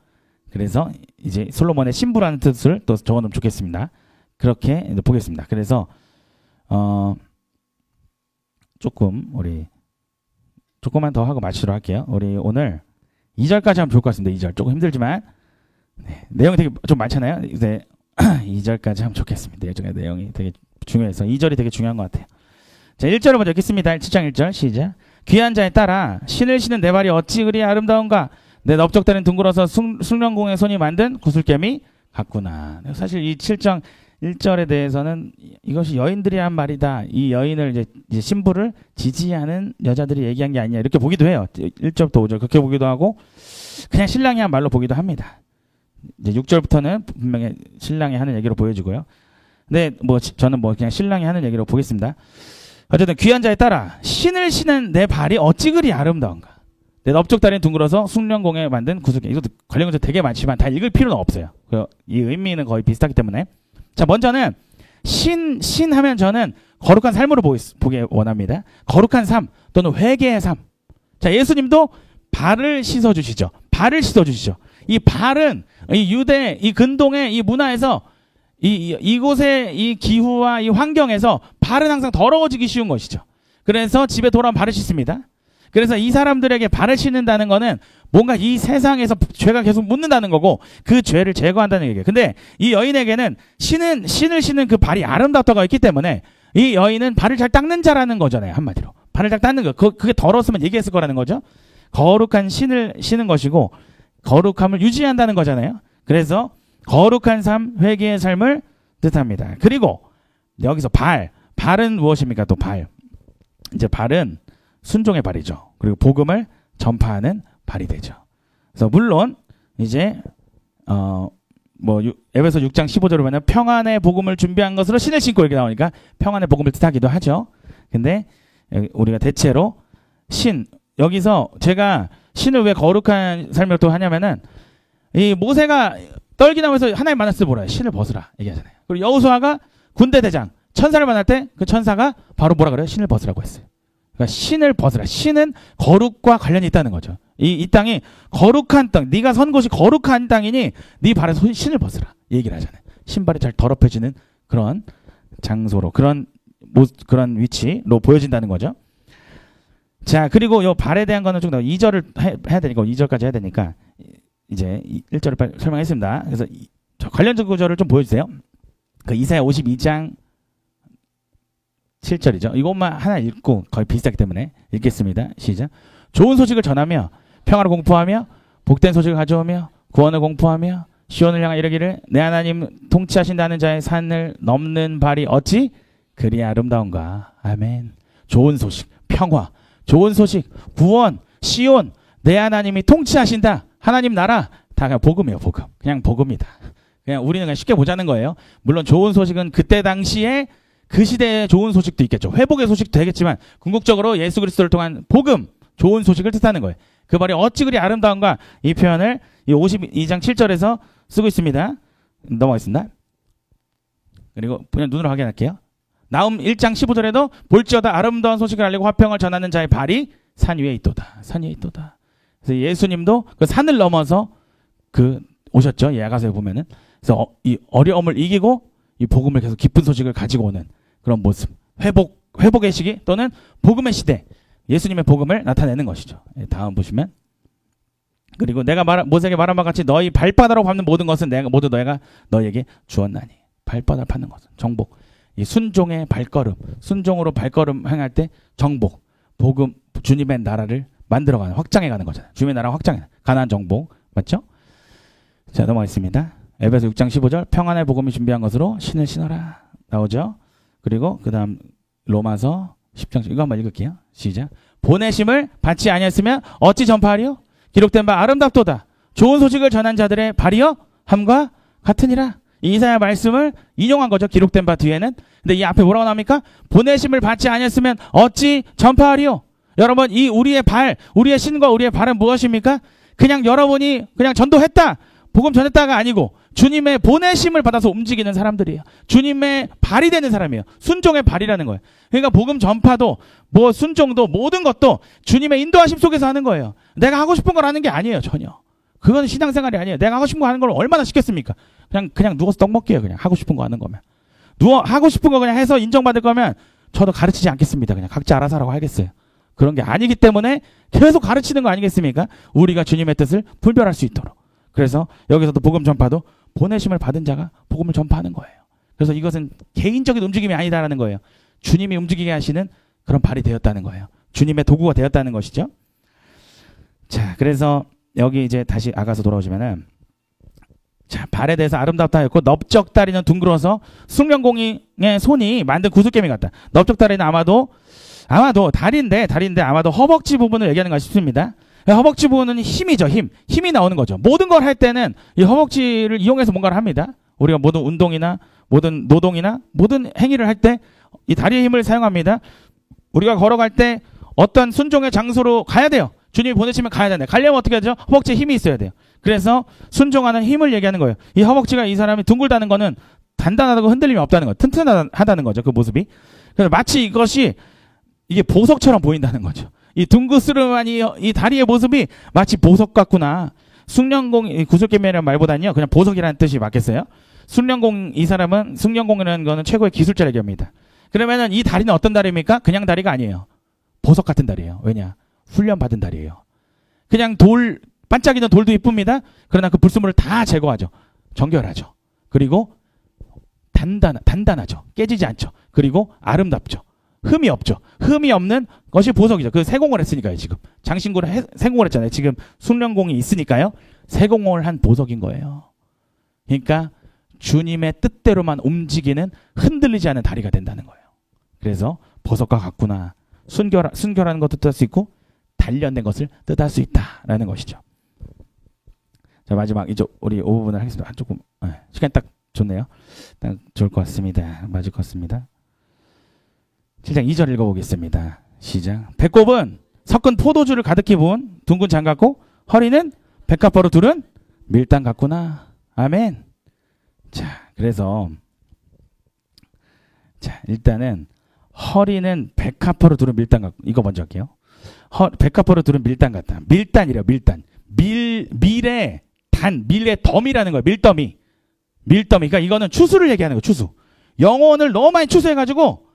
그래서 이제 솔로몬의 신부라는 뜻을 또 적어놓으면 좋겠습니다. 그렇게 보겠습니다. 그래서 조금만 더 하고 마치도록 할게요. 우리 오늘 2절까지 하면 좋을 것 같습니다. 2절 조금 힘들지만, 네, 내용이 되게 좀 많잖아요. 이제 2절까지 하면 좋겠습니다. 내용이 되게 중요해서 2절이 되게 중요한 것 같아요. 자, 1절을 먼저 읽겠습니다. 7장 1절 시작. 귀한 자에 따라 신을 신은 내 발이 어찌 그리 아름다운가. 내 넓적다리는 둥글어서 숭령공의 손이 만든 구슬겜이 같구나. 사실 이 7장 1절에 대해서는 이것이 여인들이 한 말이다. 이 여인을 이제 신부를 지지하는 여자들이 얘기한 게 아니냐 이렇게 보기도 해요. 1절부터 5절 그렇게 보기도 하고 그냥 신랑이 한 말로 보기도 합니다. 이제 6절부터는 분명히 신랑이 하는 얘기로 보여지고요. 근데 뭐 저는 뭐 그냥 신랑이 하는 얘기로 보겠습니다. 어쨌든 귀한 자에 따라 신을 신은 내 발이 어찌 그리 아름다운가. 내 넓적다리는 둥글어서 숭령공에 만든 구슬겜. 이것도 관련 문제 되게 많지만 다 읽을 필요는 없어요. 이 의미는 거의 비슷하기 때문에. 자, 먼저는 신 하면 저는 거룩한 삶으로 보기 원합니다. 거룩한 삶 또는 회개의 삶. 자, 예수님도 발을 씻어주시죠. 발을 씻어주시죠. 이 발은 이 유대, 이 근동의 이 문화에서 이곳의 이 기후와 이 환경에서 발은 항상 더러워지기 쉬운 것이죠. 그래서 집에 돌아오면 발을 씻습니다. 그래서 이 사람들에게 발을 씻는다는 거는 뭔가 이 세상에서 죄가 계속 묻는다는 거고 그 죄를 제거한다는 얘기예요. 근데 이 여인에게는 신을 신는 그 발이 아름답다고 했기 때문에 이 여인은 발을 잘 닦는 자라는 거잖아요. 한마디로. 발을 잘 닦는 거. 그게 더러웠으면 얘기했을 거라는 거죠. 거룩한 신을 신는 것이고 거룩함을 유지한다는 거잖아요. 그래서 거룩한 삶, 회개의 삶을 뜻합니다. 그리고 여기서 발은 무엇입니까? 또 발. 이제 발은 순종의 발이죠. 그리고 복음을 전파하는 발이 되죠. 그래서 물론 이제 에베소 6장 15절을 보면 평안의 복음을 준비한 것으로 신을 신고 이렇게 나오니까 평안의 복음을 뜻하기도 하죠. 근데 우리가 대체로 여기서 제가 신을 왜 거룩한 삶을 또 하냐면은 이 모세가 떨기나무에서 하나님 만났을 때 뭐라 해요? 신을 벗으라 얘기하잖아요. 그리고 여호수아가 군대 대장 천사를 만날 때 그 천사가 바로 뭐라 그래요? 신을 벗으라고 했어요. 그러니까 신을 벗으라. 신은 거룩과 관련이 있다는 거죠. 이 땅이 거룩한 땅, 네가 선 곳이 거룩한 땅이니 네 발에서 신을 벗으라 얘기를 하잖아요. 신발이 잘 더럽혀지는 그런 장소로 그런 위치로 보여진다는 거죠. 자, 그리고 요 발에 대한 거는 좀 더 2절을 해야 되니까 2절까지 해야 되니까 이제 1절을 빨리 설명했습니다. 그래서 관련적 구절을 좀 보여주세요. 그 이사야 52장 7절이죠. 이것만 하나 읽고 거의 비슷하기 때문에 읽겠습니다. 시작. 좋은 소식을 전하며 평화를 공포하며 복된 소식을 가져오며 구원을 공포하며 시온을 향하여 이르기를 내 하나님 통치하신다는 자의 산을 넘는 발이 어찌 그리 아름다운가. 아멘. 좋은 소식, 평화, 좋은 소식, 구원, 시온, 내 하나님이 통치하신다. 하나님 나라 다 그냥 복음이에요. 복음. 그냥 복음이다. 그냥 우리는 그냥 쉽게 보자는 거예요. 물론 좋은 소식은 그때 당시에 그 시대에 좋은 소식도 있겠죠. 회복의 소식도 되겠지만 궁극적으로 예수 그리스도를 통한 복음, 좋은 소식을 뜻하는 거예요. 그 말이 어찌 그리 아름다운가. 이 표현을 이 52장 7절에서 쓰고 있습니다. 넘어가겠습니다. 그리고 그냥 눈으로 확인할게요. 나움 1장 15절에도 볼지어다 아름다운 소식을 알리고 화평을 전하는 자의 발이 산 위에 있도다. 산 위에 있도다. 그래서 예수님도 그 산을 넘어서 오셨죠. 야가서에 보면은. 그래서 이 어려움을 이기고 이 복음을 계속 기쁜 소식을 가지고 오는 그런 모습. 회복의 시기 또는 복음의 시대. 예수님의 복음을 나타내는 것이죠. 다음 보시면. 그리고 내가 모세에게 말한 바와 같이 너희 발바닥으로 밟는 모든 것은 모두 너희가 너희에게 주었나니. 발바닥을 밟는 것은 정복. 이 순종의 발걸음. 순종으로 발걸음 행할 때 정복. 복음, 주님의 나라를 만들어가는, 확장해가는 거잖아요. 주님의 나라 확장해. 가나안 정복. 맞죠? 자, 넘어가겠습니다. 에베소 6장 15절 평안의 복음이 준비한 것으로 신을 신어라. 나오죠? 그리고 그 다음 로마서 10장 이거 한번 읽을게요. 시작. 보내심을 받지 아니했으면 어찌 전파하리요? 기록된 바 아름답도다. 좋은 소식을 전한 자들의 발이여 함과 같으니라. 이 이사야 말씀을 인용한 거죠. 기록된 바 뒤에는. 근데 이 앞에 뭐라고 나옵니까? 보내심을 받지 아니했으면 어찌 전파하리요? 여러분, 이 우리의 우리의 신과 우리의 발은 무엇입니까? 그냥 여러분이 그냥 전도했다. 복음 전했다가 아니고 주님의 보내심을 받아서 움직이는 사람들이에요. 주님의 발이 되는 사람이에요. 순종의 발이라는 거예요. 그러니까 복음 전파도 순종도 모든 것도 주님의 인도하심 속에서 하는 거예요. 내가 하고 싶은 걸 하는 게 아니에요. 전혀. 그건 신앙생활이 아니에요. 내가 하고 싶은 거 하는 걸 얼마나 시켰습니까? 그냥 누워서 떡 먹게요. 그냥 하고 싶은 거 하는 거면. 하고 싶은 거 그냥 해서 인정받을 거면 저도 가르치지 않겠습니다. 그냥 각자 알아서 하라고 하겠어요. 그런 게 아니기 때문에 계속 가르치는 거 아니겠습니까? 우리가 주님의 뜻을 분별할 수 있도록. 그래서 여기서도 복음 전파도 보내심을 받은 자가 복음을 전파하는 거예요. 그래서 이것은 개인적인 움직임이 아니다라는 거예요. 주님이 움직이게 하시는 그런 발이 되었다는 거예요. 주님의 도구가 되었다는 것이죠. 자, 그래서 여기 이제 다시 아가서 돌아오시면은, 자, 발에 대해서 아름답다 했고, 넓적다리는 둥그러서 숭늉공의 손이 만든 구슬개미 같다. 넓적다리는 아마도 다리인데 아마도 허벅지 부분을 얘기하는 것 싶습니다. 허벅지 부분은 힘이죠. 힘이 나오는 거죠. 모든 걸 할 때는 이 허벅지를 이용해서 뭔가를 합니다. 우리가 모든 운동이나 모든 노동이나 모든 행위를 할 때 이 다리의 힘을 사용합니다. 우리가 걸어갈 때 어떤 순종의 장소로 가야 돼요. 주님이 보내시면 가야 되는데, 가려면 어떻게 하죠? 허벅지에 힘이 있어야 돼요. 그래서 순종하는 힘을 얘기하는 거예요. 이 허벅지가 이 사람이 둥글다는 거는 단단하다고 흔들림이 없다는 거예요. 튼튼하다는 거죠. 그 모습이. 그래서 마치 이게 보석처럼 보인다는 거죠. 이 둥그스름한 이 다리의 모습이 마치 보석 같구나. 숭늉공, 구슬개미라는 말보다는요, 그냥 보석이라는 뜻이 맞겠어요? 숭늉공, 이 사람은, 숭늉공이라는 거는 최고의 기술자를 얘기합니다. 그러면은 이 다리는 어떤 다리입니까? 그냥 다리가 아니에요. 보석 같은 다리예요. 왜냐? 훈련받은 다리예요. 그냥 반짝이는 돌도 이쁩니다. 그러나 그 불순물을 다 제거하죠. 정결하죠. 그리고 단단하죠. 깨지지 않죠. 그리고 아름답죠. 흠이 없죠. 흠이 없는 것이 보석이죠. 그 세공을 했으니까요. 지금 장신구를 세공을 했잖아요. 지금 숭늉공이 있으니까요. 세공을 한 보석인 거예요. 그러니까 주님의 뜻대로만 움직이는, 흔들리지 않는 다리가 된다는 거예요. 그래서 보석과 같구나. 순결하는 것도 뜻할 수 있고 단련된 것을 뜻할 수 있다라는 것이죠. 자, 마지막 이제 우리 5부분을 하겠습니다. 조금 시간 딱 좋네요. 딱 좋을 것 같습니다. 맞을 것 같습니다. 7장 2절 읽어보겠습니다. 시작. 배꼽은 섞은 포도주를 가득히 부은 둥근 장 같고 허리는 백합화로 두른 밀당 같구나. 아멘. 자, 그래서 일단은 허리는 백합화로 두른 밀당 같고, 이거 먼저 할게요. 백합화로 두른 밀당 같다. 밀단이래요. 밀단. 밀의 덤이라는 거예요. 밀더미. 그러니까 이거는 추수를 얘기하는 거예요. 추수. 영혼을 너무 많이 추수해가지고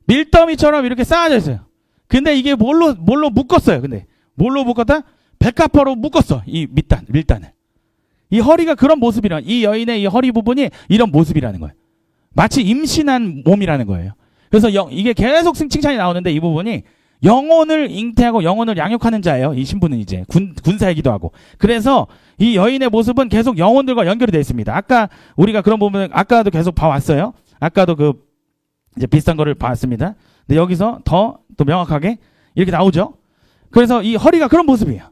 밀더미처럼 이렇게 쌓아져 있어요. 근데 이게 뭘로 묶었어요. 근데 뭘로 묶었다? 백합화로 묶었어. 이 밀단을. 이 허리가 그런 모습이라, 이 여인의 이 허리 부분이 이런 모습이라는 거예요. 마치 임신한 몸이라는 거예요. 그래서 이게 계속 칭찬이 나오는데, 이 부분이 영혼을 잉태하고 영혼을 양육하는 자예요. 이 신부는 이제 군사이기도 하고. 그래서 이 여인의 모습은 계속 영혼들과 연결이 되어 있습니다. 아까 우리가 그런 부분을 아까도 계속 봐왔어요. 아까도 이제 비슷한 거를 봤습니다. 근데 여기서 또 명확하게 이렇게 나오죠. 그래서 이 허리가 그런 모습이에요.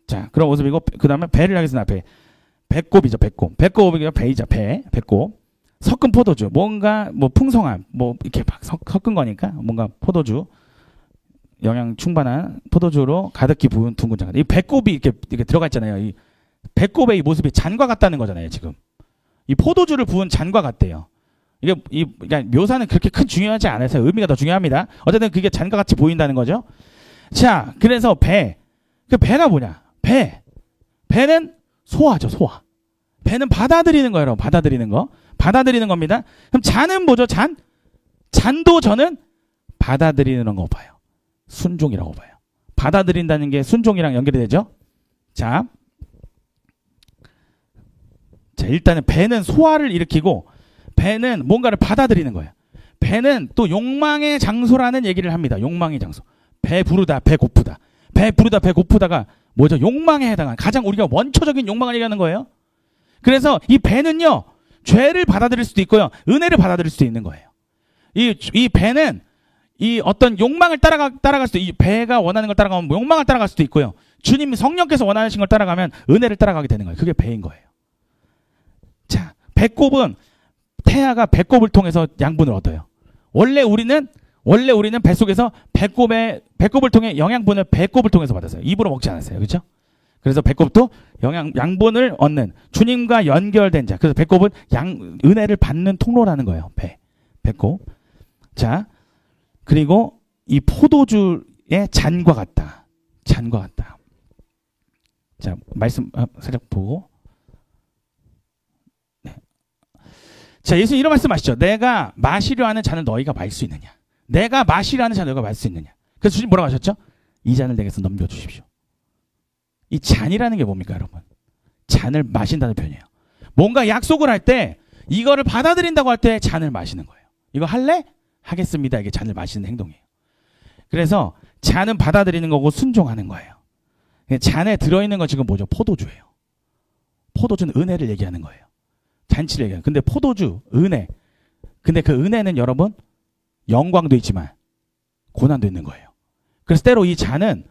자, 그런 모습이고, 그 다음에 배를 하겠습니다. 배꼽이죠. 배꼽이 배이자 배꼽. 섞은 포도주. 뭔가 풍성함, 이렇게 막 섞은 거니까 뭔가 포도주, 영양 충만한 포도주로 가득히 부은 둥근 장. 이 배꼽이 이렇게 들어가 있잖아요. 이 배꼽의 이 모습이 잔과 같다는 거잖아요. 지금 이 포도주를 부은 잔과 같대요. 그러니까 묘사는 그렇게 큰 중요하지 않아서 의미가 더 중요합니다. 어쨌든 그게 잔과 같이 보인다는 거죠. 자, 그래서 그 배가 뭐냐? 배는 소화죠. 소화. 배는 받아들이는 거예요. 여러분. 받아들이는 겁니다. 그럼 잔은 뭐죠? 잔도 저는 받아들이는 거 봐요. 순종이라고 봐요. 받아들인다는 게 순종이랑 연결이 되죠. 자, 일단은 배는 소화를 일으키고, 배는 뭔가를 받아들이는 거예요. 배는 또 욕망의 장소라는 얘기를 합니다. 욕망의 장소. 배 부르다, 배 고프다. 배 부르다, 배 고프다가 뭐죠? 욕망에 해당한, 가장 우리가 원초적인 욕망을 얘기하는 거예요. 그래서 이 배는요, 죄를 받아들일 수도 있고요, 은혜를 받아들일 수도 있는 거예요. 이 배는 이 어떤 욕망을 따라갈 수도, 이 배가 원하는 걸 따라가면 욕망을 따라갈 수도 있고요, 주님 성령께서 원하시는 걸 따라가면 은혜를 따라가게 되는 거예요. 그게 배인 거예요. 자, 배꼽은 태아가 배꼽을 통해서 양분을 얻어요. 원래 우리는 뱃속에서 배꼽을 통해 영양분을 배꼽을 통해서 받았어요. 입으로 먹지 않았어요. 그렇죠? 그래서 배꼽도 양분을 얻는, 주님과 연결된 자. 그래서 배꼽은 은혜를 받는 통로라는 거예요. 배꼽. 자, 그리고 이 포도주의 잔과 같다. 자, 말씀 살짝 보고. 네. 자, 예수님 이런 말씀 하시죠. 내가 마시려 하는 잔을 너희가 마실 수 있느냐? 내가 마시려 하는 잔을 너희가 마실 수 있느냐? 그래서 주님 뭐라고 하셨죠? 이 잔을 내게서 넘겨주십시오. 이 잔이라는 게 뭡니까, 여러분? 잔을 마신다는 표현이에요. 뭔가 약속을 할 때, 이거를 받아들인다고 할 때 잔을 마시는 거예요. 이거 할래? 하겠습니다. 이게 잔을 마시는 행동이에요. 그래서 잔은 받아들이는 거고 순종하는 거예요. 잔에 들어있는 거 지금 뭐죠? 포도주예요. 포도주는 은혜를 얘기하는 거예요. 잔치를 얘기해요. 근데 포도주, 은혜. 근데 그 은혜는 여러분 영광도 있지만 고난도 있는 거예요. 그래서 때로 이 잔은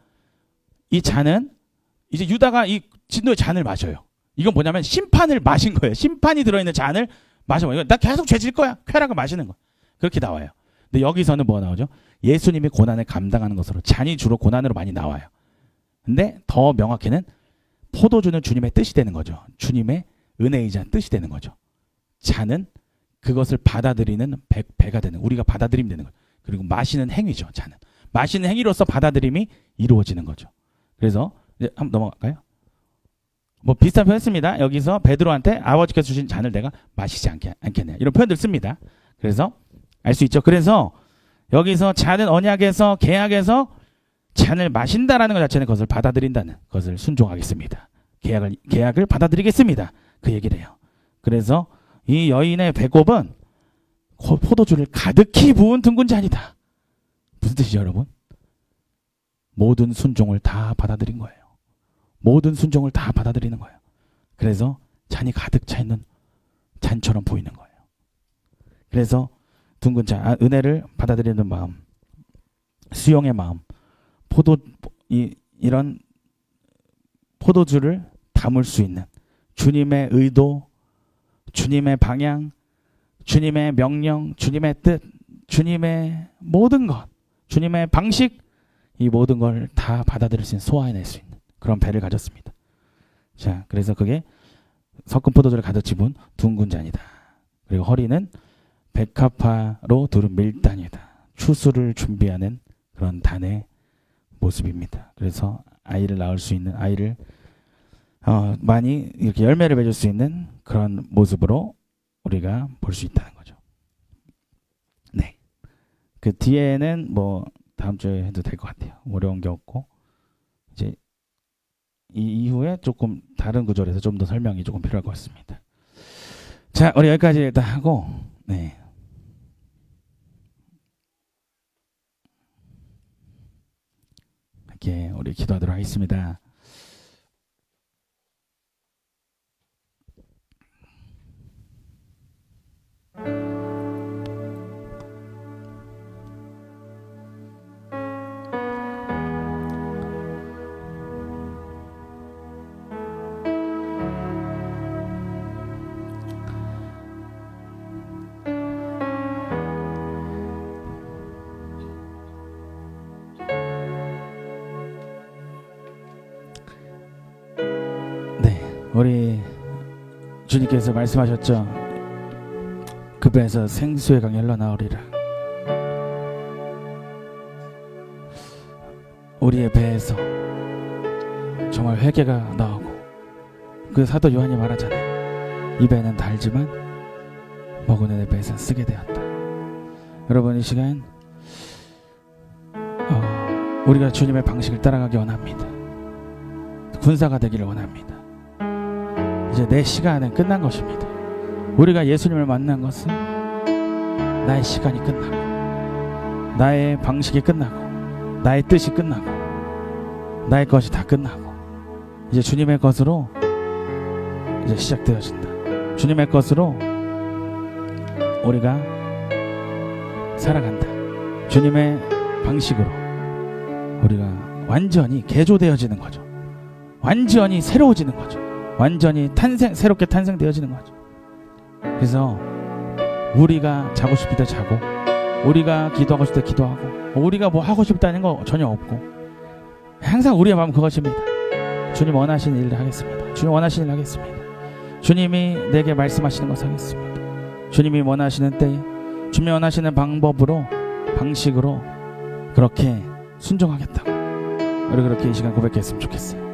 이제 유다가 이 진노의 잔을 마셔요. 이건 뭐냐면 심판을 마신 거예요. 심판이 들어있는 잔을 마셔요. 나 계속 죄질 거야. 쾌락을 마시는 거. 그렇게 나와요. 근데 여기서는 뭐가 나오죠? 예수님이 고난을 감당하는 것으로 잔이 주로 고난으로 많이 나와요. 근데 더 명확히는 포도주는 주님의 뜻이 되는 거죠. 주님의 은혜이자 뜻이 되는 거죠. 잔은 그것을 받아들이는 배가 되는, 우리가 받아들이면 되는 거죠. 그리고 마시는 행위죠. 잔은 마시는 행위로서 받아들임이 이루어지는 거죠. 그래서 이제 한번 넘어갈까요? 뭐 비슷한 표현 씁니다. 여기서 베드로한테 아버지께서 주신 잔을 내가 마시지 않겠냐 이런 표현들 씁니다. 그래서 알 수 있죠. 그래서 여기서 잔은 언약에서 계약에서 잔을 마신다라는 것 자체는 그것을 받아들인다는 것을 순종하겠습니다. 계약을 받아들이겠습니다. 그 얘기를 해요. 그래서 이 여인의 배꼽은 포도주를 가득히 부은 둥근 잔이다. 무슨 뜻이죠, 여러분? 모든 순종을 다 받아들인 거예요. 모든 순종을 다 받아들이는 거예요. 그래서 잔이 가득 차 있는 잔처럼 보이는 거예요. 그래서 둥근 잔, 은혜를 받아들이는 마음, 수용의 마음, 이런 포도주를 담을 수 있는 주님의 의도, 주님의 방향, 주님의 명령, 주님의 뜻, 주님의 모든 것, 주님의 방식, 이 모든 걸 다 받아들일 수 있는, 소화해낼 수 있는 그런 배를 가졌습니다. 자, 그래서 그게 섞은 포도주를 가득 집은 둥근 잔이다. 그리고 허리는 백합화로 두른 밀단이다. 추수를 준비하는 그런 단의 모습입니다. 그래서 아이를 낳을 수 있는, 아이를 많이 이렇게 열매를 맺을 수 있는 그런 모습으로 우리가 볼 수 있다는 거죠. 네. 그 뒤에는 뭐 다음 주에 해도 될 것 같아요. 어려운 게 없고 이제 이 이후에 조금 다른 구절에서 좀 더 설명이 조금 필요할 것 같습니다. 자, 우리 여기까지 일단 하고, 네. 이렇게 우리 기도하도록 하겠습니다. 우리 주님께서 말씀하셨죠. 그 배에서 생수의 강이 흘러나오리라. 우리의 배에서 정말 회개가 나오고, 그 사도 요한이 말하잖아요. 이 배는 달지만 먹은 내 배에서 쓰게 되었다. 여러분, 이 시간 우리가 주님의 방식을 따라가기 원합니다. 군사가 되기를 원합니다. 이제 내 시간은 끝난 것입니다. 우리가 예수님을 만난 것은 나의 시간이 끝나고, 나의 방식이 끝나고, 나의 뜻이 끝나고, 나의 것이 다 끝나고, 이제 주님의 것으로 이제 시작되어진다. 주님의 것으로 우리가 살아간다. 주님의 방식으로 우리가 완전히 개조되어지는 거죠. 완전히 새로워지는 거죠. 완전히 새롭게 탄생되어지는 거죠. 그래서 우리가 자고 싶을 때 자고, 우리가 기도하고 싶을 때 기도하고, 우리가 뭐 하고 싶다는 거 전혀 없고, 항상 우리의 마음 그것입니다. 주님 원하시는 일을 하겠습니다. 주님 원하시는 일을 하겠습니다. 주님이 내게 말씀하시는 것을 하겠습니다. 주님이 원하시는 때에, 주님이 원하시는 방법으로, 방식으로 그렇게 순종하겠다고, 우리 그렇게 이 시간 고백했으면 좋겠어요.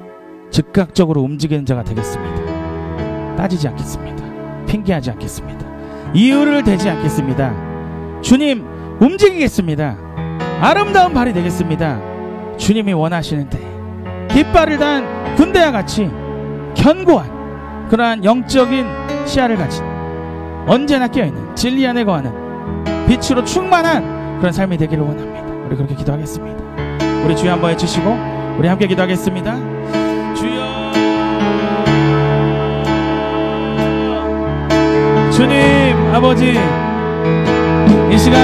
즉각적으로 움직이는 자가 되겠습니다. 따지지 않겠습니다. 핑계하지 않겠습니다. 이유를 대지 않겠습니다. 주님 움직이겠습니다. 아름다운 발이 되겠습니다. 주님이 원하시는 때 깃발을 단 군대와 같이 견고한 그러한 영적인 시야를 가진, 언제나 깨어있는 진리 안에 거하는 빛으로 충만한 그런 삶이 되기를 원합니다. 우리 우리 그렇게 기도하겠습니다. 우리 주여 한번 해주시고 우리 함께 기도하겠습니다. 주여, 주님 아버지, 이 시간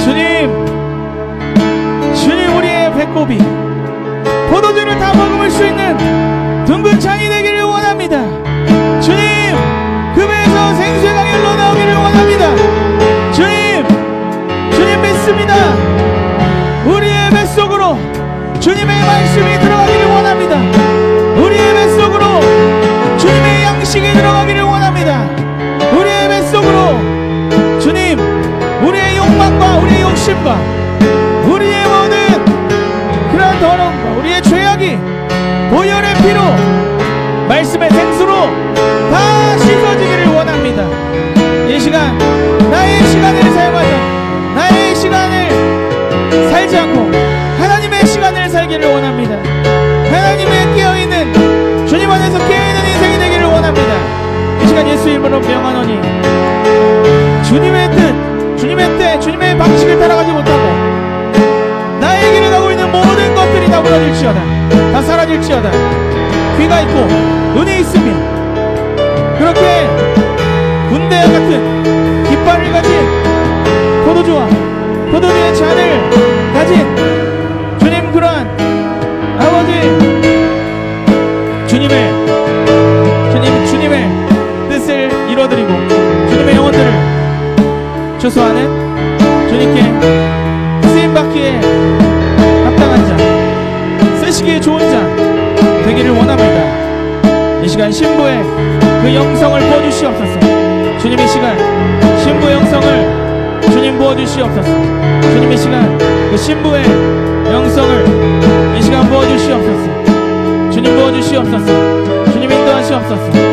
주님 우리의 배꼽이 포도주를 다 머금을 수 있는 둥근 창이 되기를 원합니다. 주님, 그 배에서 생수의 강이 흘러나오기를 원합니다. 주님 믿습니다. 우리의 뱃속으로 주님의 말씀이 들어가기를 원합니다. 우리의 뱃속으로 주님의 양식이 들어가기를 원합니다. 우리의 뱃속으로 주님, 우리의 욕망과 우리의 욕심과 우리의 모든 그런 더러움과 우리의 죄악이 보혈의 피로 말씀의 생수로 다 씻어지기를 원합니다. 이 시간 나의 시간을 사용하여 나의 시간을 살지 않고 하나님의 시간을 살기를 원합니다. 하나님의 깨어있는 주님 안에서 깨어있는 인생이 되기를 원합니다. 이 시간 예수 이름으로 명하노니 주님의 뜻, 주님의 때, 주님의 방식을 따라가지 못하고 나의 길을 가고 있는 모든 것들이 다 무너질지어다, 다 사라질지어다. 귀가 있고 눈이 있으며 그렇게 군대와 같은 깃발을 가진 포도주와 포도주의 잔을 가진 주님, 그러한 아버지 주님의 뜻을 이뤄드리고 주님의 영혼들을 추수하는 주님께 쓰임받기에 합당한 자, 쓰시기에 좋은 자 되기를 원합니다. 이 시간 신부의 그 영성을 부어주시옵소서. 주님, 이 시간 신부의 영성을 주님 부어주시옵소서. 주님, 이 시간 그 신부의 영성을 이 시간 부어주시옵소서. 주님 부어주시옵소서. 주님 인도하시옵소서.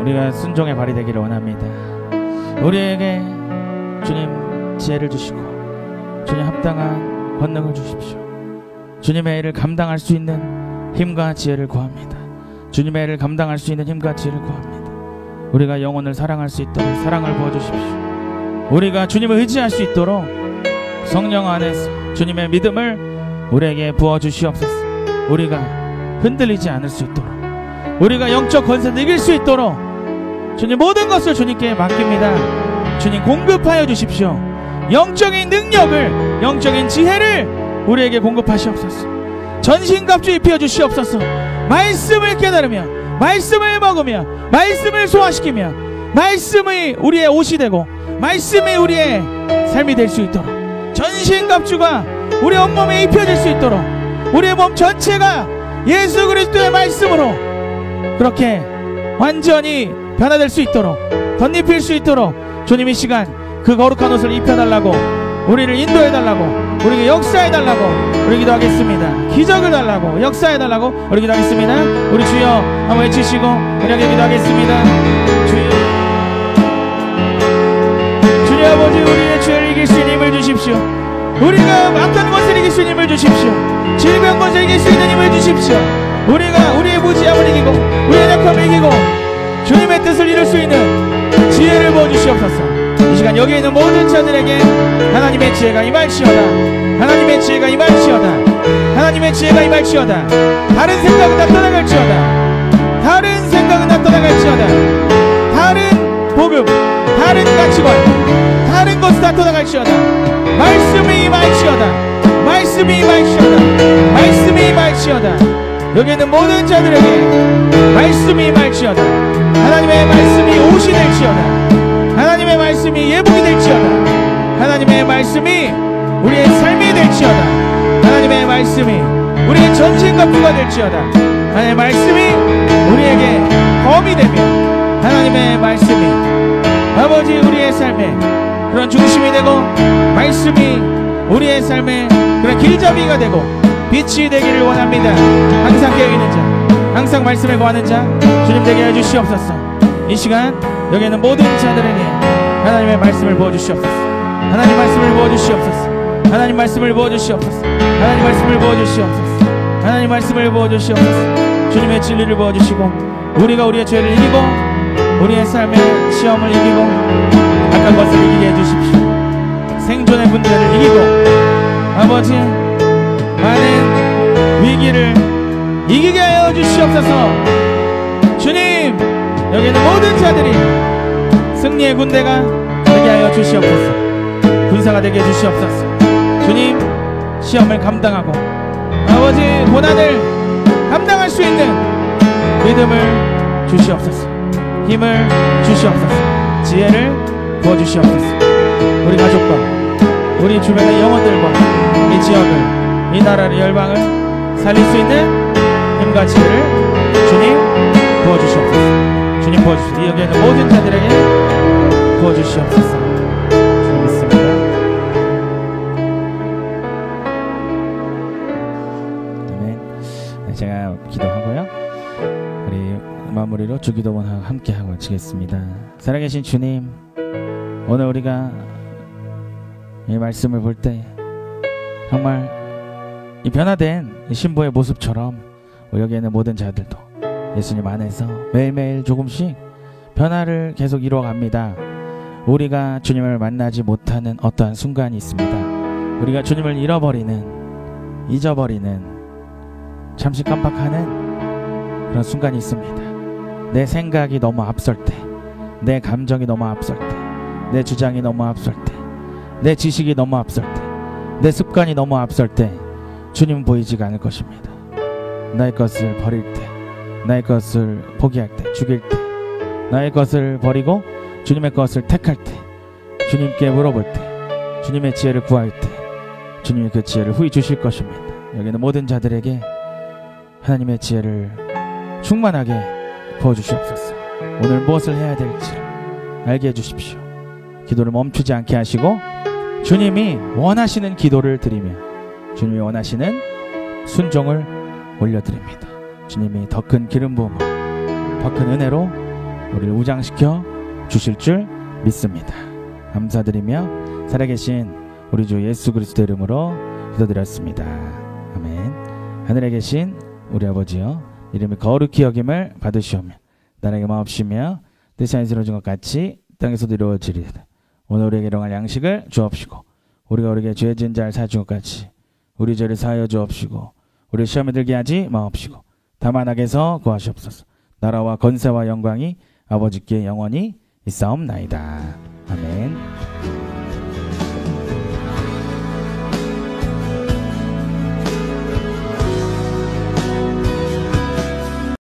우리가 순종의 발이 되기를 원합니다. 우리에게 주님 지혜를 주시고 주님 합당한 권능을 주십시오. 주님의 일을 감당할 수 있는 힘과 지혜를 구합니다. 주님의 일을 감당할 수 있는 힘과 지혜를 구합니다. 우리가 영혼을 사랑할 수 있도록 사랑을 부어주십시오. 우리가 주님을 의지할 수 있도록 성령 안에서 주님의 믿음을 우리에게 부어주시옵소서. 우리가 흔들리지 않을 수 있도록, 우리가 영적 권세를 이길 수 있도록 주님 모든 것을 주님께 맡깁니다. 주님 공급하여 주십시오. 영적인 능력을, 영적인 지혜를 우리에게 공급하시옵소서. 전신갑주 입혀 주시옵소서. 말씀을 깨달으며, 말씀을 먹으며, 말씀을 소화시키며, 말씀이 우리의 옷이 되고 말씀이 우리의 삶이 될 수 있도록, 전신갑주가 우리 온몸에 입혀질 수 있도록, 우리의 몸 전체가 예수 그리스도의 말씀으로 그렇게 완전히 변화될 수 있도록, 덧입힐 수 있도록 주님 이 시간 그 거룩한 옷을 입혀달라고, 우리를 인도해달라고, 우리에게 역사해달라고 우리 기도하겠습니다. 기적을 달라고, 역사해달라고 우리 기도하겠습니다. 우리 주여 한번 외치시고 우리에게 기도하겠습니다. 주님 아버지, 우리의 죄를 이길 수 있는 힘을 주십시오. 우리가 악한 것을 이길 수 있는 힘을 주십시오. 질병 것을 이길 수 있는 힘을 주십시오. 우리가 우리의 무지함을 이기고 우리의 약함을 이기고 주님의 뜻을 이룰 수 있는 지혜를 부어주시옵소서. 이 시간 여기 있는 모든 자들에게 하나님의 지혜가 임할지어다. 하나님의 지혜가 임할지어다. 하나님의 지혜가 임할지어다. 다른 생각은 다 떠나갈지어다. 다른 생각은 다 떠나갈지어다. 다른 복음, 다른 가치관, 다른 것은 다 떠나갈지어다. 말씀이 임할지어다. 말씀이 임할지어다. 말씀이 임할지어다. 여기 있는 모든 자들에게 말씀이 임할지어다. 하나님의 말씀이 옷이 될지어다. 하나님의 말씀이 예복이 될지어다. 하나님의 말씀이 우리의 삶이 될지어다. 하나님의 말씀이 우리의 전신갑주가 될지어다. 하나님의 말씀이 우리에게 검이 되며, 하나님의 말씀이 아버지 우리의 삶에 그런 중심이 되고, 말씀이 우리의 삶에 그런 길잡이가 되고 빛이 되기를 원합니다. 항상 깨어있는 자, 항상 말씀을 구하는 자 주님 되게 해주시옵소서. 이 시간 여기 있는 모든 자들에게 하나님의 말씀을 부어주시옵소서. 하나님 말씀을 부어주시옵소서. 하나님 말씀을 부어주시옵소서. 하나님 말씀을 부어주시옵소서. 하나님 말씀을 부어주시옵소서. 주님의 진리를 부어주시고 우리가 우리의 죄를 이기고 우리의 삶의 시험을 이기고 악한 것을 이기게 해주십시오. 생존의 문제를 이기고 아버지 많은 위기를 이기게 하여 주시옵소서. 주님, 여기 있는 모든 자들이 승리의 군대가 되게 하여 주시옵소서. 군사가 되게 해주시옵소서. 주님, 시험을 감당하고 아버지 고난을 감당할 수 있는 믿음을 주시옵소서. 힘을 주시옵소서. 지혜를 부어주시옵소서. 우리 가족과 우리 주변의 영혼들과 이 지역을, 이 나라를, 열방을 살릴 수 있는 힘과 지혜를 주님 부어주시옵소서. 주님 부어주시옵소서. 여기 있는 모든 자들에게 부어주시옵소서. 주님 믿습니다. 아멘. 제가 기도하고요, 우리 마무리로 주기도문 함께 하고 마치겠습니다. 살아계신 주님, 오늘 우리가 이 말씀을 볼 때 정말 이 변화된 이 신부의 모습처럼 여기 있는 모든 자들도 예수님 안에서 매일매일 조금씩 변화를 계속 이루어갑니다. 우리가 주님을 만나지 못하는 어떠한 순간이 있습니다. 우리가 주님을 잊어버리는, 잠시 깜빡하는 그런 순간이 있습니다. 내 생각이 너무 앞설 때, 내 감정이 너무 앞설 때, 내 주장이 너무 앞설 때, 내 지식이 너무 앞설 때, 내 습관이 너무 앞설 때 주님은 보이지가 않을 것입니다. 나의 것을 버릴 때, 나의 것을 포기할 때, 죽일 때, 나의 것을 버리고 주님의 것을 택할 때, 주님께 물어볼 때, 주님의 지혜를 구할 때 주님이 그 지혜를 후히 주실 것입니다. 여기는 모든 자들에게 하나님의 지혜를 충만하게 부어주시옵소서. 오늘 무엇을 해야 될지를 알게 해주십시오. 기도를 멈추지 않게 하시고 주님이 원하시는 기도를 드리며 주님이 원하시는 순종을 올려드립니다. 주님이 더 큰 기름 부음으로, 더 큰 은혜로 우리를 우장시켜 주실 줄 믿습니다. 감사드리며 살아계신 우리 주 예수 그리스도 이름으로 기도드렸습니다. 아멘. 하늘에 계신 우리 아버지여, 이름이 거룩히 여김을 받으시오며 나라에게 마옵시며 뜻이 이루어진 것 같이 땅에서도 이루어지리이다. 오늘 우리에게 일용할 양식을 주옵시고 우리가 우리에게 죄 지은 자를 사준 것 같이 우리 죄를 사하여 주옵시고 우리 시험에 들게 하지 마옵시고 다만 악에서 구하시옵소서. 나라와 권세와 영광이 아버지께 영원히 있사옵나이다. 아멘.